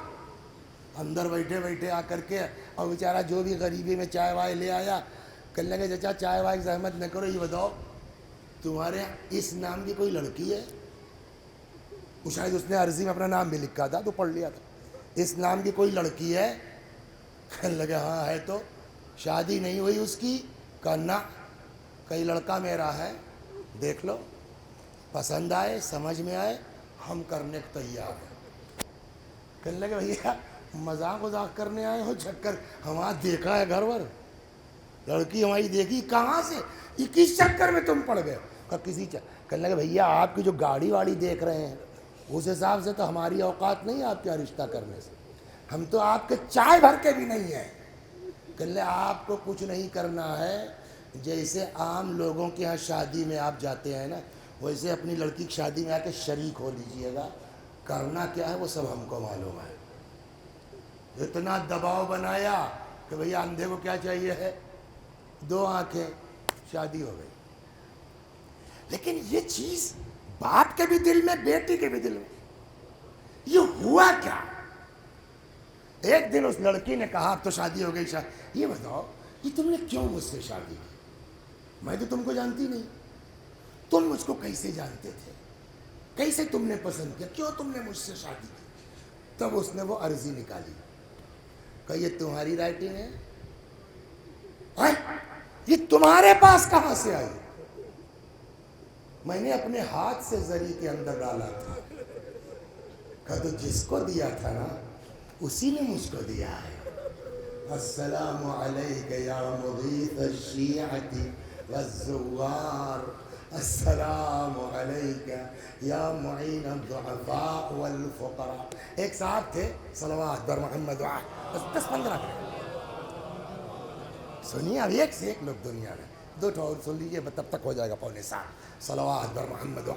اندر بیٹھے بیٹھے آ کر کے، اور بیچارہ جو بھی غریبی میں چائے وائے لے آیا، کہنے لگے چچا چائے وائے کی زحمت نہ کرو، یہ بتاؤ تمہارے اس نام کی کوئی لڑکی ہے؟ وہ شاید اس نے عرضی میں اپنا نام بھی لکھا تھا تو پڑھ لیا تھا، اس نام کی کوئی لڑکی ہے؟ کہنے لگے ہاں ہے، تو شادی نہیں ہوئی اس کی؟ کہنا کئی لڑکا میرا ہے، دیکھ لو، پسند آئے سمجھ میں آئے ہم کرنے کو تیار ہیں۔ کہنے لگے بھیا مذاق وذاق کرنے آئے ہو، چکر ہمارا دیکھا ہے گھر ور، لڑکی ہماری دیکھی کہاں سے، یہ کس چکر میں تم پڑ گئے؟ کسی کہنے لگے بھیا آپ کی جو گاڑی واڑی دیکھ رہے ہیں اس حساب سے تو ہماری اوقات نہیں آپ کا رشتہ کرنے سے، ہم تو آپ کے چائے بھر کے بھی نہیں ہیں۔ کہنے لگے آپ کو کچھ نہیں کرنا ہے، جیسے عام لوگوں کے ہاں شادی میں آپ جاتے ہیں نا، ویسے اپنی لڑکی کی شادی میں آ کے شریک ہو لیجئے گا، کرنا کیا ہے وہ سب ہم کو معلوم ہے۔ اتنا دباؤ بنایا کہ بھیا اندھے کو کیا چاہیے ہے، 2 آنکھیں، شادی ہو گئی۔ لیکن یہ چیز باپ کے بھی دل میں، بیٹی کے بھی دل میں، یہ ہوا کیا؟ ایک دن اس لڑکی نے کہا اب تو شادی ہو گئی، یہ بتاؤ یہ تم نے کیوں مجھ سے شادی کی؟ میں تو تم کو جانتی نہیں، تم مجھ کو کیسے جانتے تھے، کیسے تم نے پسند کیا، کیوں تم نے مجھ سے شادی کی؟ تب اس نے وہ عرضی نکالی کہ یہ تمہاری رائٹنگ ہے؟ یہ تمہارے پاس کہاں سے آئی؟ میں نے اپنے ہاتھ سے زری کے اندر ڈالا تھا، کہ تو جس کو دیا تھا نا اسی نے مجھ کو دیا ہے۔ السلام علیک یا مغیث الشیعۃ والزوار، السلام علیک یا معین الضعفاء والفقراء۔ ایک صاحب تھے، صلوات بر محمد بس 10-15 منٹ سنیے، اب ایک سے ایک لوگ دنیا میں، 2 اور سن لیجیے تب تک ہو جائے گا 6:45۔ صلوات بر محمد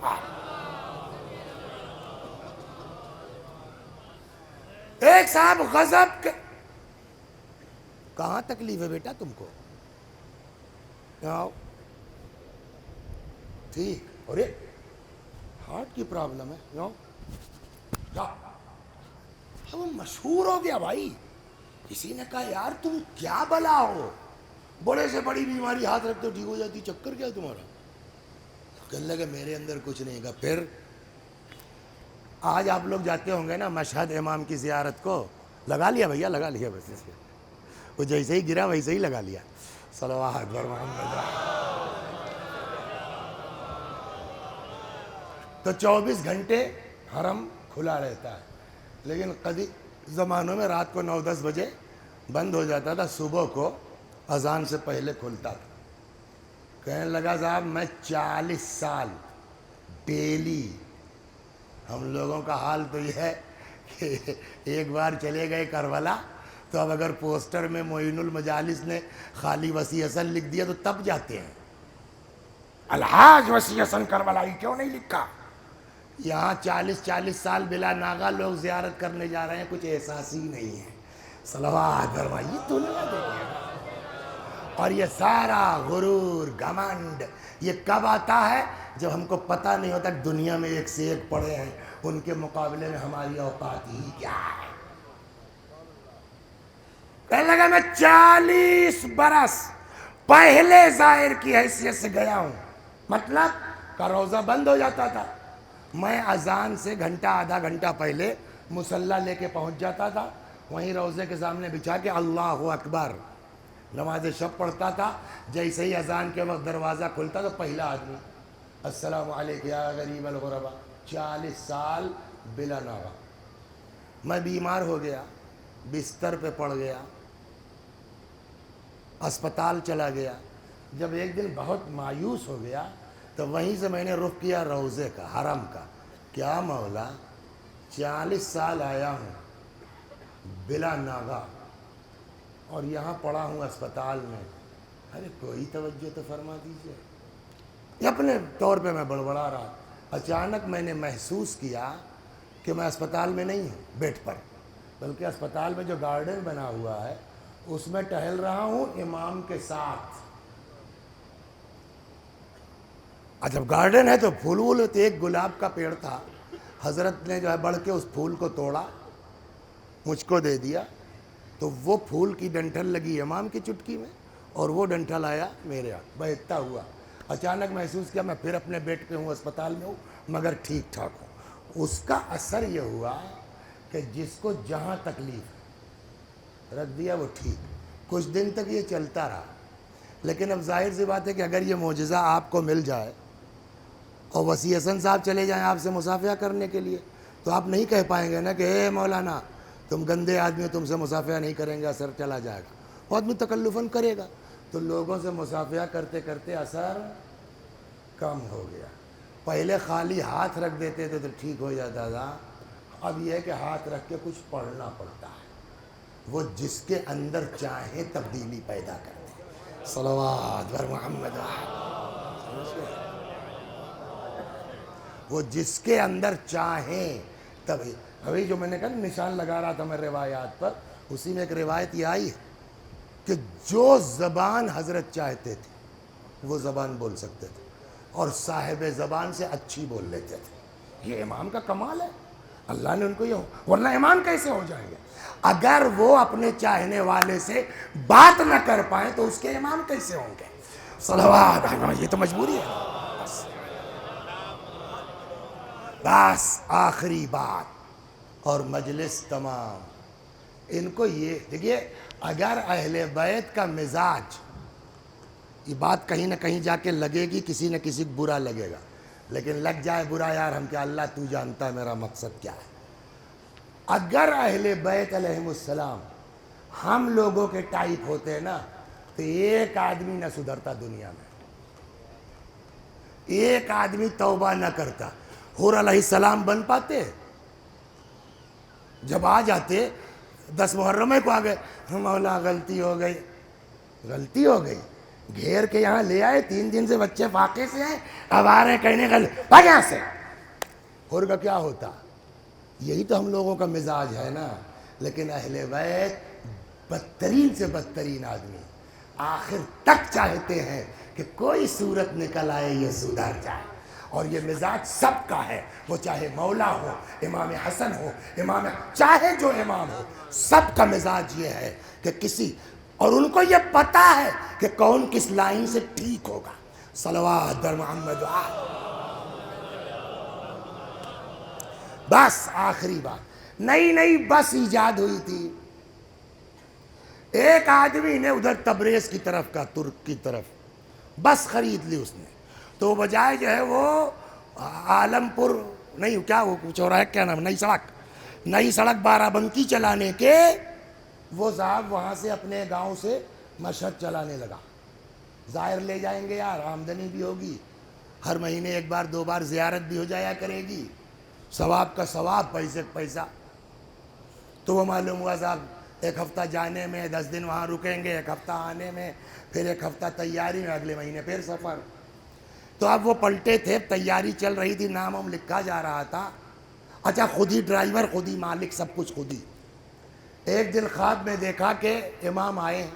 ایک صاحب غضب کے، کہاں تکلیف ہے بیٹا تم کو؟ آؤ ٹھیک، اور ہارٹ کی پرابلم ہے، اب وہ مشہور ہو گیا بھائی، کسی نے کہا یار تم کیا بلا ہو، بڑے سے بڑی بیماری ہاتھ رکھتے ٹھیک ہو جاتی، چکر کیا تمہارا؟ کہنے لگے میرے اندر کچھ نہیں گا۔ پھر آج آپ لوگ جاتے ہوں گے نا مشہد امام کی زیارت کو، لگا لیا بھیا، لگا لیا بس، وہ جیسے ہی گرا ویسے ہی لگا لیا۔ صلوات بر محمد۔ تو 24 گھنٹے حرم کھلا رہتا ہے، لیکن قدیم زمانوں میں رات کو 9-10 بجے بند ہو جاتا تھا، صبح کو اذان سے پہلے کھلتا تھا۔ کہنے لگا صاحب میں 40 سال ڈیلی، ہم لوگوں کا حال تو یہ ہے کہ ایک بار چلے گئے کربلا تو اب اگر پوسٹر میں معین المجالس نے خالی وسیع حسن لکھ دیا تو تب جاتے ہیں، الحاج وسیع حسن کربلائی کیوں نہیں لکھا؟ یہاں 40 سال بلا ناغہ لوگ زیارت کرنے جا رہے ہیں، کچھ احساس ہی نہیں ہے۔ صلوات فرمائیے، دنیا دیکھیے گا۔ اور یہ سارا غرور، گھمنڈ یہ کب آتا ہے؟ جب ہم کو پتہ نہیں ہوتا کہ دنیا میں ایک سے ایک پڑے ہیں، ان کے مقابلے میں ہماری اوقات ہی کیا ہے۔ کہنے لگا میں 40 برس پہلے زائر کی حیثیت سے گیا ہوں، مطلب کا روزہ بند ہو جاتا تھا، میں اذان سے گھنٹہ آدھا گھنٹہ پہلے مصلی لے کے پہنچ جاتا تھا، وہیں روزے کے سامنے بچھا کے اللہ اکبر نماز شب پڑھتا تھا۔ جیسے ہی اذان کے وقت دروازہ کھلتا تو پہلا آدمی السلام علیکم یا غریب الغربا۔ 40 سال بلا ناغہ۔ میں بیمار ہو گیا، بستر پہ پڑ گیا، اسپتال چلا گیا۔ جب ایک دن بہت مایوس ہو گیا تو وہیں سے میں نے رخ کیا روضے کا، حرم کا۔ کیا مولا 40 سال آیا ہوں بلا ناغہ اور یہاں پڑا ہوں اسپتال میں، ارے کوئی توجہ تو فرما دیجیے۔ اپنے طور پہ میں بڑبڑا رہا، اچانک میں نے محسوس کیا کہ میں اسپتال میں نہیں ہوں بیڈ پر، بلکہ اسپتال میں جو گارڈن بنا ہوا ہے اس میں ٹہل رہا ہوں امام کے ساتھ۔ جب گارڈن ہے تو پھول وول ہوتے، ایک گلاب کا پیڑ تھا، حضرت نے جو ہے بڑھ کے اس پھول کو توڑا، مجھ کو دے دیا، تو وہ پھول کی ڈنٹھل لگی امام کی چٹکی میں اور وہ ڈنٹھل آیا میرے ہاتھ، بہتا ہوا۔ اچانک محسوس کیا میں پھر اپنے بیڈ پہ ہوں، اسپتال میں ہوں، مگر ٹھیک ٹھاک ہوں۔ اس کا اثر یہ ہوا کہ جس کو جہاں تکلیف رکھ دیا وہ ٹھیک۔ کچھ دن تک یہ چلتا رہا، لیکن اب ظاہر سی بات ہے کہ اگر یہ معجزہ آپ کو مل جائے اور وسیع حسن صاحب چلے جائیں آپ سے مصافحہ کرنے کے لیے، تو آپ نہیں کہہ پائیں گے نا کہ اے مولانا تم گندے آدمی ہو، تم سے مصافحہ نہیں کریں گے، اثر چلا جائے گا۔ وہ آدمی تکلفاً کرے گا، تو لوگوں سے مصافحہ کرتے کرتے اثر کم ہو گیا۔ پہلے خالی ہاتھ رکھ دیتے تھے تو ٹھیک ہو جاتا تھا، اب یہ ہے کہ ہاتھ رکھ کے کچھ پڑھنا پڑتا ہے۔ وہ جس کے اندر چاہے تبدیلی پیدا کرتے ہیں۔ صلوات بر محمد۔ وہ جس کے اندر چاہیں تبھی۔ ابھی جو میں نے کہا نشان لگا رہا تھا میں روایات پر، اسی میں ایک روایت یہ آئی ہے کہ جو زبان حضرت چاہتے تھے وہ زبان بول سکتے تھے، اور صاحب زبان سے اچھی بول لیتے تھے. یہ امام کا کمال ہے. اللہ نے ان کو یہ، ورنہ امام کیسے ہو جائیں گے؟ اگر وہ اپنے چاہنے والے سے بات نہ کر پائیں تو اس کے امام کیسے ہوں گے؟ صلوات. یہ تو مجبوری ہے. بس آخری بات اور مجلس تمام. ان کو یہ دیکھیے، اگر اہل بیت کا مزاج، یہ بات کہیں نہ کہیں جا کے لگے گی، کسی نہ کسی کو برا لگے گا، لیکن لگ جائے برا یار ہم کیا، اللہ تو جانتا ہے میرا مقصد کیا ہے. اگر اہل بیت علیہم السلام ہم لوگوں کے ٹائپ ہوتے ہیں نا تو ایک آدمی نہ سدھرتا دنیا میں، ایک آدمی توبہ نہ کرتا. حور علیہ السلام بن پاتے؟ جب آ جاتے 10 محرم کو آ گئے، مولا غلطی ہو گئی، غلطی ہو گئی، گھیر کے یہاں لے آئے، 3 دن سے بچے فاقے سے آئے، اب آ رہے کہنے بھاگ یہاں سے. حور کا کیا ہوتا؟ یہی تو ہم لوگوں کا مزاج ہے نا. لیکن اہل بیت بدترین سے بدترین آدمی آخر تک چاہتے ہیں کہ کوئی صورت نکل آئے یہ سدھر جائے. اور یہ مزاج سب کا ہے، وہ چاہے مولا ہو، امام حسن ہو، چاہے جو امام ہو، سب کا مزاج یہ ہے کہ کسی، اور ان کو یہ پتا ہے کہ کون کس لائن سے ٹھیک ہوگا. صلوات بر محمد. بس آخری بات، نئی بس ایجاد ہوئی تھی. ایک آدمی نے ادھر تبریز کی طرف کا، ترک کی طرف بس خرید لی اس نے، تو بجائے جو ہے وہ عالمپور نہیں، کیا وہ چوراہے کیا نام، نئی سڑک بارہ بنکی چلانے کے، وہ صاحب وہاں سے اپنے گاؤں سے مشہد چلانے لگا. ظاہر لے جائیں گے یار، آمدنی بھی ہوگی، ہر مہینے 1 بار 2 بار زیارت بھی ہو جایا کرے گی، ثواب کا ثواب، پیسے کا پیسہ. تو وہ معلوم ہوا صاحب 1 ہفتہ جانے میں، 10 دن وہاں رکیں گے، 1 ہفتہ آنے میں، پھر 1 ہفتہ تیاری میں، اگلے مہینے پھر سفر. تو اب وہ پلٹے تھے، تیاری چل رہی تھی، نام ہم لکھا جا رہا تھا. اچھا، خود ہی ڈرائیور، خود ہی مالک، سب کچھ خود ہی. ایک دن خواب میں دیکھا کہ امام آئے ہیں،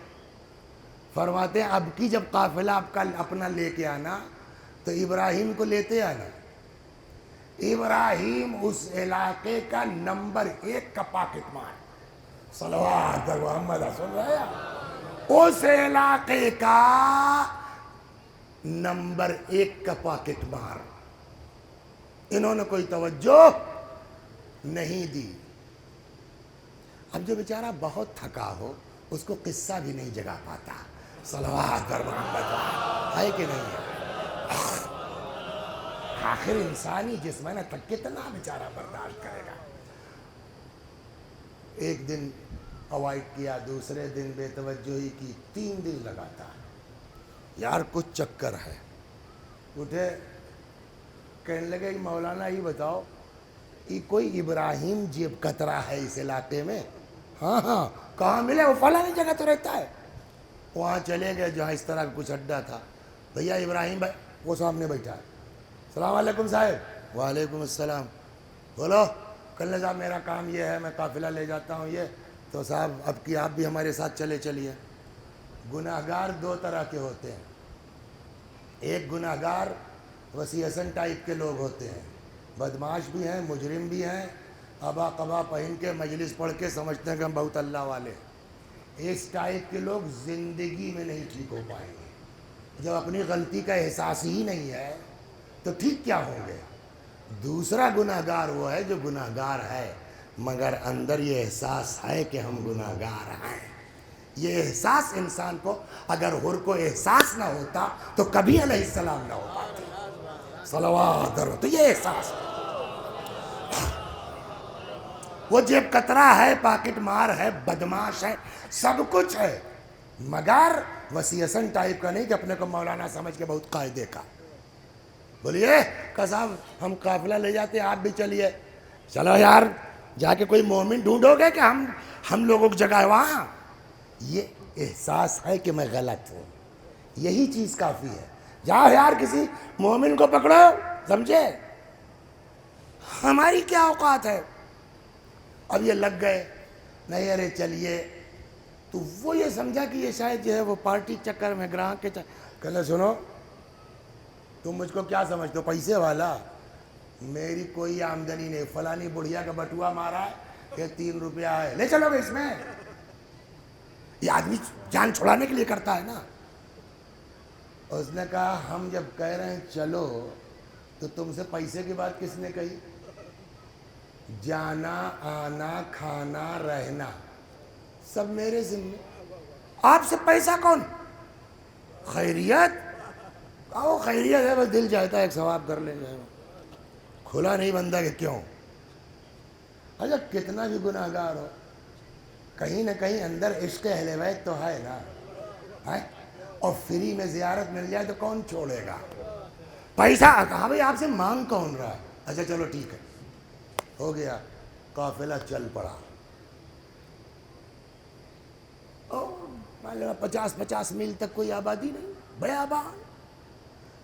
فرماتے ہیں اب کی جب قافلہ آپ کا اپنا لے کے آنا تو ابراہیم کو لیتے آنا. ابراہیم اس علاقے کا نمبر 1 کا پاکٹ مار. صلوات محمد، سن رہے ہیں؟ اس علاقے کا نمبر 1 کا پاکٹ مار. انہوں نے کوئی توجہ نہیں دی. اب جو بیچارہ بہت تھکا ہو اس کو قصہ بھی نہیں جگا پاتا. صلوات پر محمد ہے کہ نہیں ہے؟ آخر انسانی جسم ہے نا، تک کتنا بیچارہ برداشت کرے گا. ایک دن اوائڈ کیا، دوسرے دن بے توجہی کی، 3 دن لگاتار. یار کچھ چکر ہے. اٹھے، کہنے لگے مولانا یہ بتاؤ، یہ کوئی ابراہیم جیب کترا ہے اس علاقے میں؟ ہاں کہاں ملے؟ وہ فلانی جگہ تو رہتا ہے. وہاں چلے گئے جہاں اس طرح کا کچھ اڈا تھا. بھیا ابراہیم بھائی، وہ سامنے بیٹھا ہے. السلام علیکم صاحب. وعلیکم السلام. بولو. کل صاحب میرا کام یہ ہے، میں قافلہ لے جاتا ہوں یہ. تو صاحب اب کی آپ بھی ہمارے ساتھ چلیے. گناہگار 2 طرح کے ہوتے ہیں. ایک گناہگار وسیع حسن ٹائپ کے لوگ ہوتے ہیں، بدماش بھی ہیں، مجرم بھی ہیں، ابا قبا پہن کے مجلس پڑھ کے سمجھتے ہیں کہ ہم بہت اللہ والے. اس ٹائپ کے لوگ زندگی میں نہیں ٹھیک ہو پائیں گے. جب اپنی غلطی کا احساس ہی نہیں ہے تو ٹھیک کیا ہوں گے؟ دوسرا گناہگار وہ ہے جو گناہگار ہے مگر اندر یہ احساس ہے کہ ہم گناہگار ہیں. یہ احساس انسان کو، اگر حر کو احساس نہ ہوتا تو کبھی علیہ السلام نہ ہو پاتے. صلوات. تو یہ احساس، وہ جیب کترا ہے، پاکٹ مار ہے، بدماش ہے، سب کچھ ہے، مگر وسیع حسن ٹائپ کا نہیں کہ اپنے کو مولانا سمجھ کے بہت قاعدے کا. بولیے کہ صاحب ہم قافلہ لے جاتے ہیں، آپ بھی چلیے. چلو یار، جا کے کوئی مومن ڈھونڈو گے کہ ہم لوگوں کی جگہ ہے وہاں. یہ احساس ہے کہ میں غلط ہوں، یہی چیز کافی ہے. جاؤ یار کسی مومن کو پکڑو، سمجھے؟ ہماری کیا اوقات ہے. اب یہ لگ گئے، نہیں ارے چلیے. تو وہ یہ سمجھا کہ یہ شاید جو ہے وہ پارٹی چکر میں، گراہک کے چکر. کہنے سنو، تم مجھ کو کیا سمجھتے ہو، پیسے والا؟ میری کوئی آمدنی نہیں، فلانی بڑھیا کا بٹوا مارا ہے کہ 3 روپیہ ہے، لے چلو گے اس میں؟ یہ آدمی جان چھڑانے کے لیے کرتا ہے نا۔ اس نے کہا ہم جب کہہ رہے ہیں چلو تو تم سے پیسے کی بات کس نے کہی؟ جانا آنا کھانا رہنا سب میرے ذمہ، آپ سے پیسہ کون؟ خیریت؟ کہو خیریت ہے، بس دل چاہتا ہے ایک ثواب کر لیں گے، کھلا نہیں بندہ کہ کیوں؟ اچھا کتنا بھی گناہ گار ہو، کہیں نہ کہیں اندر عشق اہل بیت تو ہے نا، ہے؟ اور فری میں زیارت مل جائے تو کون چھوڑے گا؟ پیسہ کہا بھئی آپ سے مانگ کون رہا ہے؟ اچھا چلو ٹھیک ہے، ہو گیا، قافلہ چل پڑا، 50 میل تک کوئی آبادی نہیں، بیابان،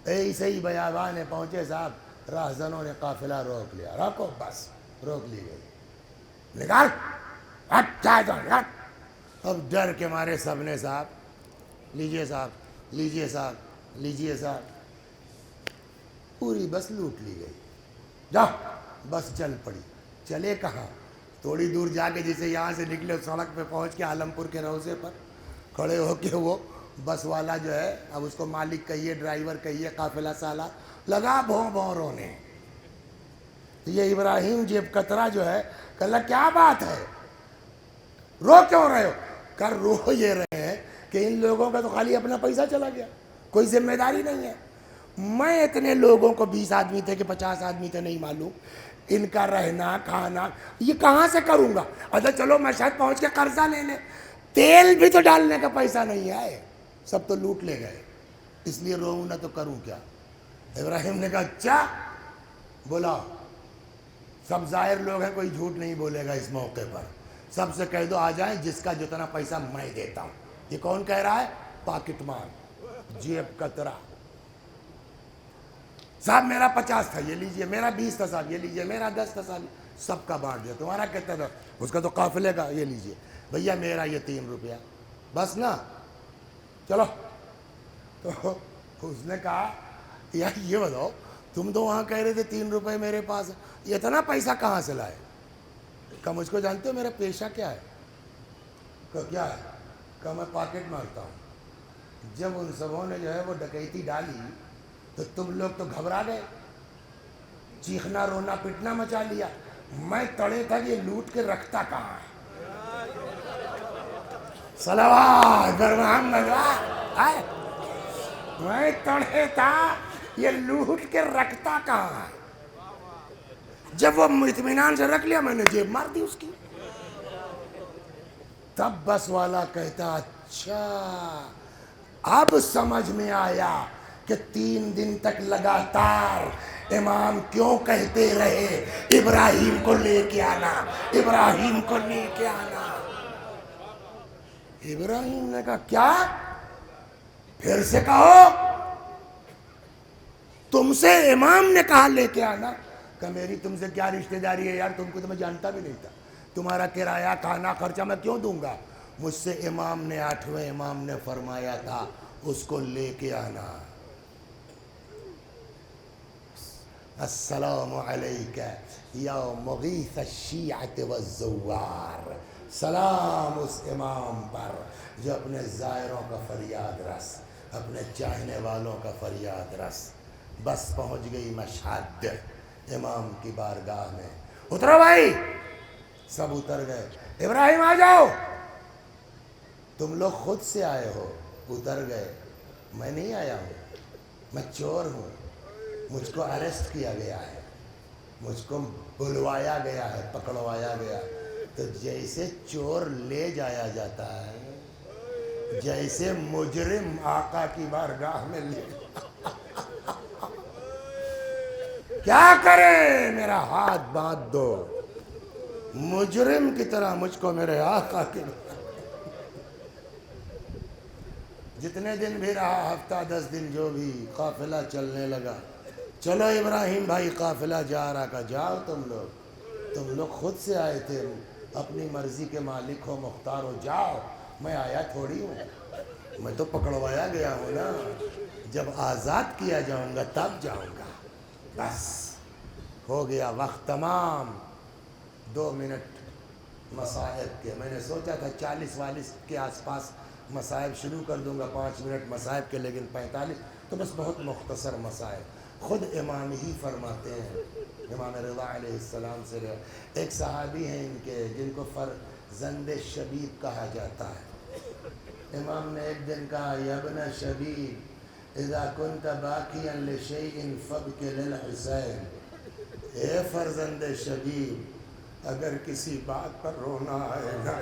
ایسے ہی بیابان ہے پہنچے صاحب، راہزنوں نے قافلہ روک لیا، روکو بس، روک لی گئی، نکال ہٹ جائے تو ہٹ۔ اب ڈر کے مارے سب نے صاحب، لیجئے صاحب لیجئے صاحب لیجئے صاحب، پوری بس لوٹ لی گئی، جاؤ بس چل پڑی۔ چلے کہاں، تھوڑی دور جا کے جسے یہاں سے نکلے سڑک پہ پہنچ کے عالمپور کے روضے پر کھڑے ہو کے وہ بس والا جو ہے، اب اس کو مالک کہیے ڈرائیور کہیے، قافلہ سالہ لگا بھوں بھوں رونے۔ تو یہ ابراہیم جیب کترا جو ہے، کہ اللہ کیا بات ہے، رو کیوں رہے ہو؟ کر رو یہ رہے ہیں کہ ان لوگوں کا تو خالی اپنا پیسہ چلا گیا، کوئی ذمہ داری نہیں ہے۔ میں اتنے لوگوں کو 20 آدمی تھے کہ 50 آدمی تھے نہیں معلوم، ان کا رہنا کھانا یہ کہاں سے کروں گا؟ اچھا چلو میں شاید پہنچ کے قرضہ لے لیں، تیل بھی تو ڈالنے کا پیسہ نہیں ہے، سب تو لوٹ لے گئے، اس لیے روؤں نہ تو کروں کیا؟ ابراہیم نے کہا اچھا بولا، سب ظاہر لوگ ہیں، کوئی جھوٹ نہیں بولے گا اس موقع پر، سب سے کہہ دو آ جائیں، جس کا جتنا پیسہ میں دیتا ہوں۔ یہ کون کہہ رہا ہے؟ پاکٹ مان، جیب کترا، صاحب میرا 50 تھا یہ لیجئے، میرا 20 تھا صاحب یہ لیجئے، میرا 10 تھا صاحب، سب کا بانٹ دیا، تمہارا کتنا تھا؟ اس کا تو قافلے کا، یہ لیجئے بھیا میرا یہ 3 روپیہ، بس نا چلو۔ تو اس نے کہا یار یہ بتاؤ، تم تو وہاں کہہ رہے تھے 3 روپے میرے پاس، یہ اتنا پیسہ کہاں سے لائے؟ کہ مجھ کو جانتے ہو میرا پیشہ کیا ہے؟ کہ کیا ہے؟ کہ میں پاکٹ مارتا ہوں۔ جب ان سبوں نے جو ہے وہ ڈکیتی ڈالی تو تم لوگ تو گھبرا گئے، چیخنا رونا پٹنا مچا لیا، میں تڑے تھا کہ یہ لوٹ کے رکھتا کہاں ہے؟ صلوات بر محمد، میں تڑے تھا یہ لوٹ کے رکھتا کہاں ہے؟ جب وہ اطمینان سے رکھ لیا میں نے جیب مار دی اس کی۔ تب بس والا کہتا اچھا اب سمجھ میں آیا کہ 3 دن تک لگاتار امام کیوں کہتے رہے ابراہیم کو لے کے آنا، ابراہیم کو لے کے آنا۔ ابراہیم نے کہا کیا؟ پھر سے کہو، تم سے امام نے کہا لے کے آنا؟ کہ میری تم سے کیا رشتہ داری ہے یار، تم کو تو میں جانتا بھی نہیں تھا، تمہارا کرایہ کھانا خرچہ میں کیوں دوں گا؟ مجھ سے امام نے 8ویں امام نے فرمایا تھا اس کو لے کے آنا۔ السلام علیکہ یا مغیث الشیعۃ والزوار، سلام اس امام پر جو اپنے زائروں کا فریاد رس، اپنے چاہنے والوں کا فریاد رس۔ بس پہنچ گئی مشہد امام کی بارگاہ میں، اترو بھائی، سب اتر گئے، ابراہیم آ جاؤ، تم لوگ خود سے آئے ہو، اتر گئے، میں نہیں آیا ہوں، میں چور ہوں، مجھ کو اریسٹ کیا گیا ہے، مجھ کو بلوایا گیا ہے، پکڑوایا گیا، تو جیسے چور لے جایا جاتا ہے، جیسے مجرم آقا کی بارگاہ میں لے کیا کرے، میرا ہاتھ باندھ دو، مجرم کی طرح مجھ کو میرے آقا کے جتنے دن بھی رہا، ہفتہ 10 دن جو بھی، قافلہ چلنے لگا، چلو ابراہیم بھائی قافلہ جا رہا، کا جاؤ تم لوگ خود سے آئے تھے، اپنی مرضی کے مالک ہو، مختار ہو، جاؤ، میں آیا تھوڑی ہوں، میں تو پکڑوایا گیا ہوں نا، جب آزاد کیا جاؤں گا تب جاؤں گا. بس ہو گیا وقت تمام. 2 منٹ مصائب کے. میں نے سوچا تھا 40 کے آس پاس مصائب شروع کر دوں گا، 5 منٹ مصائب کے، لیکن 45 تو بس بہت مختصر مصائب. خود امام ہی فرماتے ہیں، امام رضا علیہ السلام سے ایک صحابی ہیں ان کے جن کو فرزند شبیب کہا جاتا ہے. امام نے ایک دن کہا یا ابن شبیب اذا كنت باقیا لشیء فابک للحسین. اے فرزند شبیب اگر کسی بات پر رونا آئے گا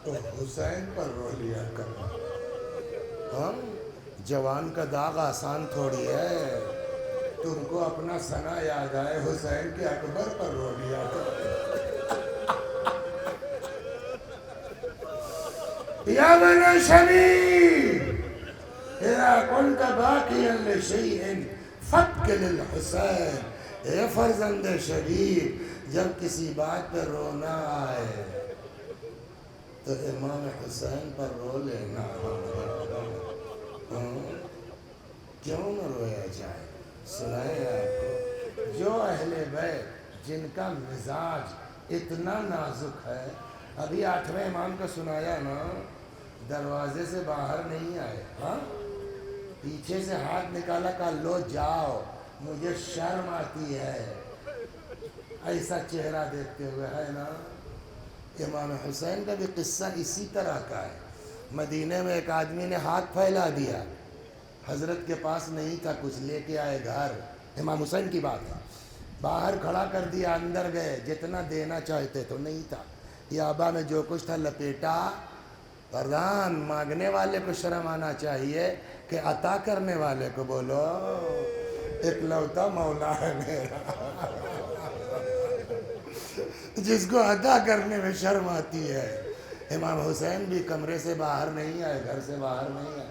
تو حسین پر رو لیا کرو. ہم جوان کا داغ آسان تھوڑی ہے. تم کو اپنا ثنا یاد آئے حسین کے اکبر پر رو لیا کرو. یا بن شبیب اذا كنت باقیا لشیء فابک للحسین. اے فرزند شبیب جب کسی بات پہ رونا آئے تو امام حسین پر رو لینا. کیوں نہ رویا جائے؟ سنائے آپ کو جو اہل بیت جن کا مزاج اتنا نازک ہے. ابھی 8ویں امام کا سنایا نا، دروازے سے باہر نہیں آئے، ہاں پیچھے سے ہاتھ نکالا، کہا لو جاؤ مجھے شرم آتی ہے. ایسا چہرہ دیکھتے ہوئے ہے نا. امام حسین کا بھی قصہ اسی طرح کا ہے. مدینے میں ایک آدمی نے ہاتھ پھیلا دیا، حضرت کے پاس نہیں تھا کچھ، لے کے آئے گھر. امام حسین کی بات ہے. باہر کھڑا کر دیا، اندر گئے، جتنا دینا چاہتے تو نہیں تھا. یہ آبا میں جو کچھ تھا لپیٹا. پردھان مانگنے والے کو شرم آنا چاہیے کہ عطا کرنے والے کو بولو اکلوتا مولا ہے میرا. جس کو عطا کرنے میں شرم آتی ہے. امام حسین بھی کمرے سے باہر نہیں آئے، گھر سے باہر نہیں آئے.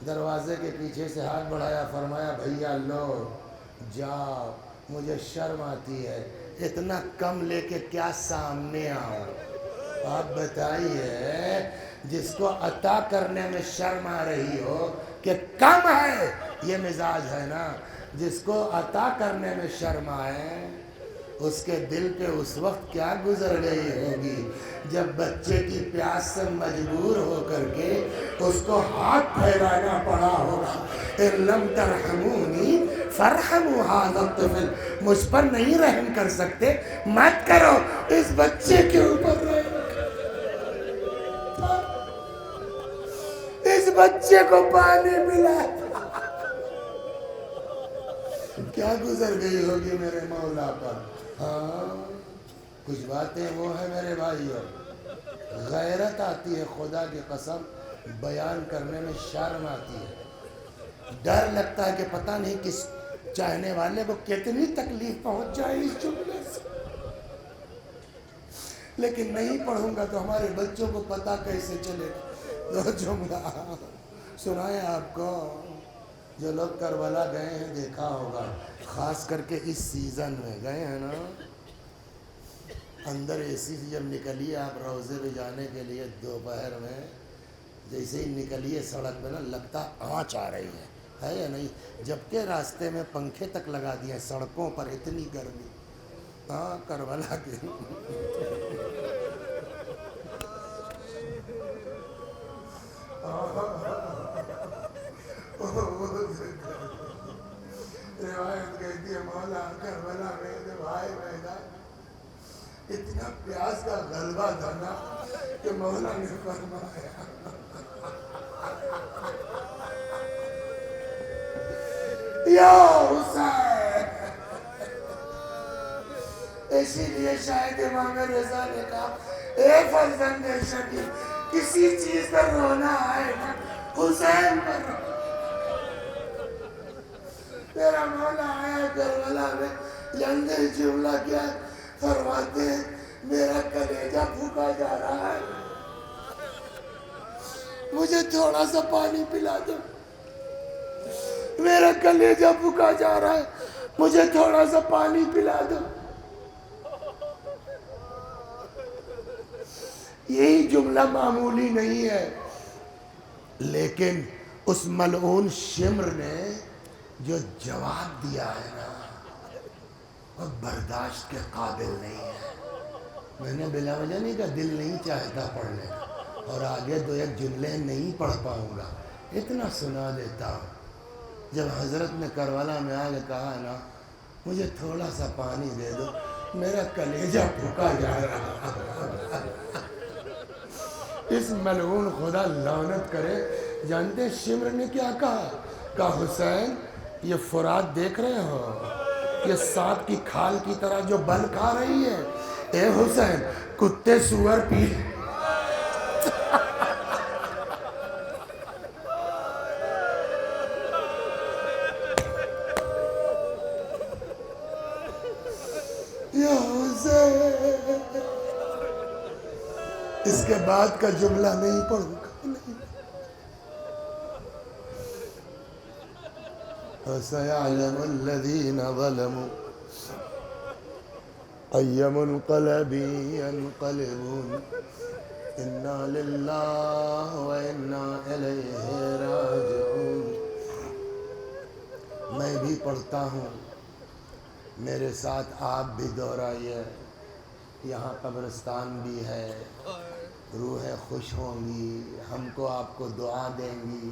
دروازے کے پیچھے سے ہاتھ بڑھایا، فرمایا بھیا لو جاؤ مجھے شرم آتی ہے، اتنا کم لے کے کیا سامنے آؤں. آپ بتائیے جس کو عطا کرنے میں شرم آ رہی ہو کہ کم ہے، یہ مزاج ہے نا. جس کو عطا کرنے میں شرم آئے اس کے دل پہ اس وقت کیا گزر گئی ہوگی جب بچے کی پیاس سے مجبور ہو کر کے اس کو ہاتھ پھیلانا پڑا ہوگا. ان لم ترحمونی فرحموا ھذا الطفل. مجھ پر نہیں رحم کر سکتے، مت کرو اس بچے کے اوپر رحم. اس بچے کو پانی پلا. کیا گزر گئی ہوگی میرے مولا پر. ہاں کچھ باتیں وہ ہیں میرے بھائیوں، غیرت آتی ہے خدا کی قسم، بیان کرنے میں شرم آتی ہے. ڈر لگتا ہے کہ پتہ نہیں کس چاہنے والے کو کتنی تکلیف پہنچ جائے اس جملے سے. لیکن نہیں پڑھوں گا تو ہمارے بچوں کو پتہ کیسے چلے گا. دو جملہ سنائے آپ کو. جو لوگ کربلا گئے ہیں دیکھا ہوگا، خاص کر کے اس سیزن میں گئے ہیں نا، اندر اے سی سے جب نکلیے آپ روضے پہ جانے کے لیے دوپہر میں، جیسے ہی نکلیے سڑک پہ نا لگتا آنچ آ رہی ہے یا نہیں. جبکہ راستے میں پنکھے تک لگا دیے، سڑکوں پر اتنی گرمی. ہاں کربلا کے روایت کہتی ہے مولا کربلا میں بھائی میدان اتنا پیاس کا غلبہ تھا نا کہ مولا نے فرمایا یا حسین. اسی لیے شاید امام رضا نے کہا اے فرزند شبیب کسی چیز پر رونا آئے نا حسین پر رو. میرا مولا آیا کربلا میں، اندر جملہ کیا فرماتے ہیں میرا کلیجہ پھوکا جا رہا ہے، مجھے تھوڑا سا پانی پلا دو. میرا کلیجہ پھوکا جا رہا ہے، مجھے تھوڑا سا پانی پلا دو. یہی جملہ معمولی نہیں ہے، لیکن اس ملعون شمر نے جو جواب دیا ہے نا وہ برداشت کے قابل نہیں ہے۔ میں نے بلا وجہ نہیں کہا دل نہیں چاہتا پڑھنے کا، اور آگے دو ایک جملے نہیں پڑھ پاؤں گا، اتنا سنا دیتا ہوں۔ جب حضرت نے کربلا میں آ کے کہا نا مجھے تھوڑا سا پانی دے دو، میرا کلیجہ پھکا جا رہا۔ اس ملعون خدا لعنت کرے۔ جانتے شمر نے کیا کہا حسین یہ فرات دیکھ رہے ہو، یہ سانپ کی کھال کی طرح جو بل کھا رہی ہے، اے حسین کتے سور پی یا حسین، اس کے بعد کا جملہ نہیں پڑھوں گا۔ وَسَيَعْلَمُ الَّذِينَ ظَلَمُوا أَيَّ مُنْقَلَبٍ يَنْقَلِبُونَ إِنَّا لِلَّهِ وَإِنَّا إِلَيْهِ رَاجِعُونَ۔ میں بھی پڑھتا ہوں، میرے ساتھ آپ بھی دہرائیے۔ یہاں قبرستان بھی ہے، روحیں خوش ہوں گی، ہم کو آپ کو دعا دیں گی،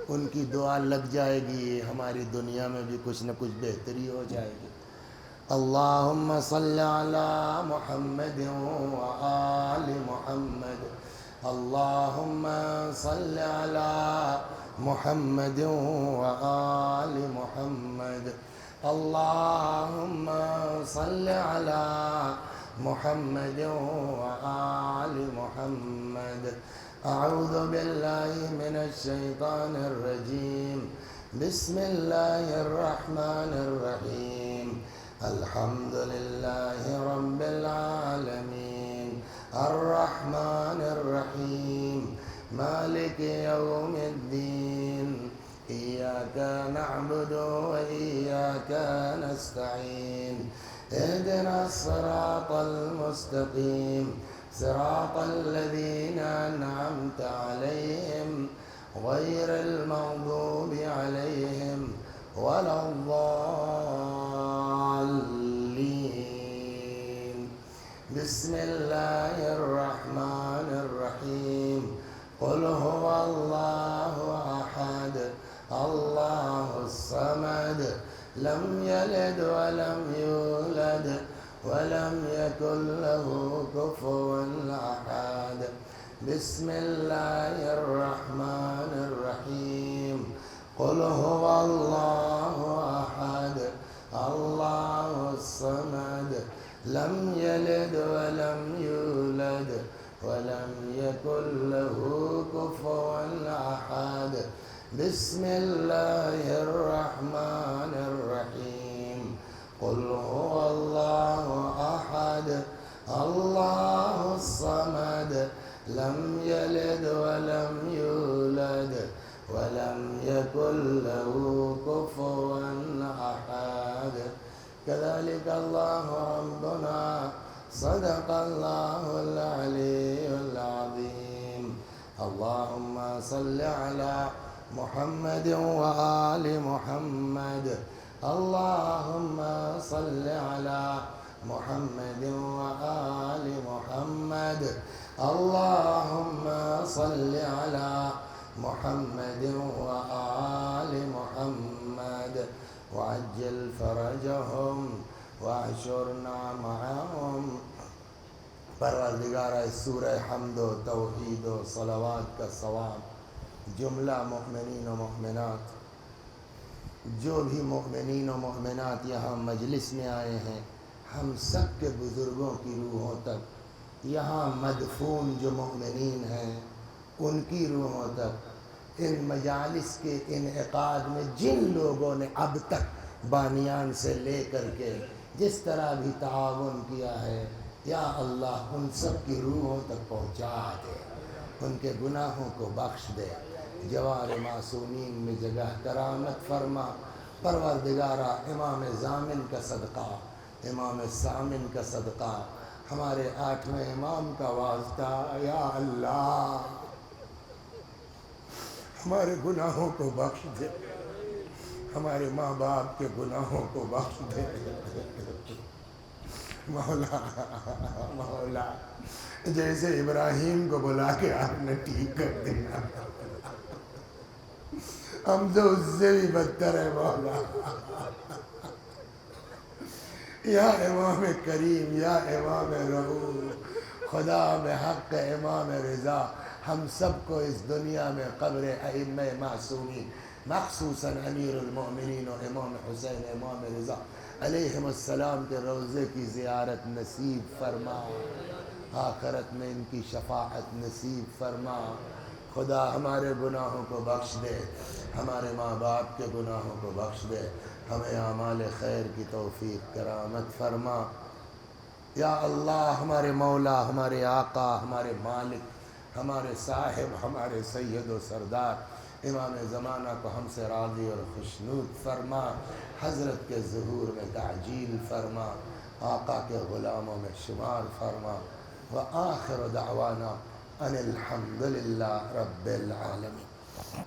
ان کی دعا لگ جائے گی، ہماری دنیا میں بھی کچھ نہ کچھ بہتری ہو جائے گی۔ اللہم صلی علی محمد و آل محمد، اللہم صلی علی محمد و آل محمد، اللہم صلی علی محمد و آل محمد۔ اعوذ باللہ من الشیطان الرجیم، بسم اللہ الرحمن الرحیم، الحمد للہ رب العالمین، الرحمن الرحیم، مالک یوم الدین، ایاک نعبد و ایاک نستعین، اهدنا الصراط المستقیم، صراط الذین انعمت علیہم غیر المغضوب علیہم ولا الضالین۔ بسم اللہ الرحمن الرحیم، قل هو اللہ احد اللہ الصمد، لم یلد ولم یولد ولم یکن له کفوا احد۔ بسم اللہ الرحمن الرحیم، قل هو اللہ احد اللہ الصمد، لم یلد ولم یولد ولم یکن له کفوا احد۔ بسم اللہ الرحمن الرحیم، قل هو اللہ احد اللہ الصمد، لم یلد ولم یولد ولم یکن له کفوا احد۔ كذلك الله ربنا صدق الله العلي العظيم۔ اللهم صل على محمد وآل محمد، اللهم صل على محمد وآل محمد، اللهم صل على محمد وآل محمد، وعجل فرجهم واحشرنا معهم۔ پروردگارہ اس سورہ حمد و توحید و صلوات کا ثواب جملہ مومنین و مومنات، جو بھی مومنین و مومنات یہاں مجلس میں آئے ہیں، ہم سب کے بزرگوں کی روحوں تک، یہاں مدفون جو مومنین ہیں ان کی روحوں تک، ان مجالس کے انعقاد میں جن لوگوں نے اب تک بانیان سے لے کر کے جس طرح بھی تعاون کیا ہے، یا اللہ ان سب کی روحوں تک پہنچا دے، ان کے گناہوں کو بخش دے، جوار معصومین میں جگہ کرامت فرما۔ پروردگارہ امام ضامن کا صدقہ، امام سامن کا صدقہ، ہمارے 8ویں امام کا واسطہ، یا اللہ ہمارے گناہوں کو بخش دے، ہمارے ماں باپ کے گناہوں کو بخش دے مولا۔ مولا جیسے ابراہیم کو بلا کے آپ نے ٹھیک کر دیا، ہم تو اس سے بھی بدتر ہے مولا۔ یا امام کریم، یا امام رؤوف، خدا بحق امام رضا ہم سب کو اس دنیا میں قبر ائمہ معصومین مخصوصاً امیر المؤمنین و امام حسین امام رضا علیہم السلام کے روضے کی زیارت نصیب فرما، آخرت میں ان کی شفاعت نصیب فرما۔ خدا ہمارے گناہوں کو بخش دے، ہمارے ماں باپ کے گناہوں کو بخش دے، ہمیں اعمال خیر کی توفیق کرامت فرما۔ یا اللہ ہمارے مولا، ہمارے آقا، ہمارے مالک، ہمارے صاحب، ہمارے سید و سردار امام زمانہ کو ہم سے راضی اور خوشنود فرما، حضرت کے ظہور میں تعجیل فرما، آقا کے غلاموں میں شمار فرما۔ وآخر دعوانا ان الحمد للہ رب العالمین۔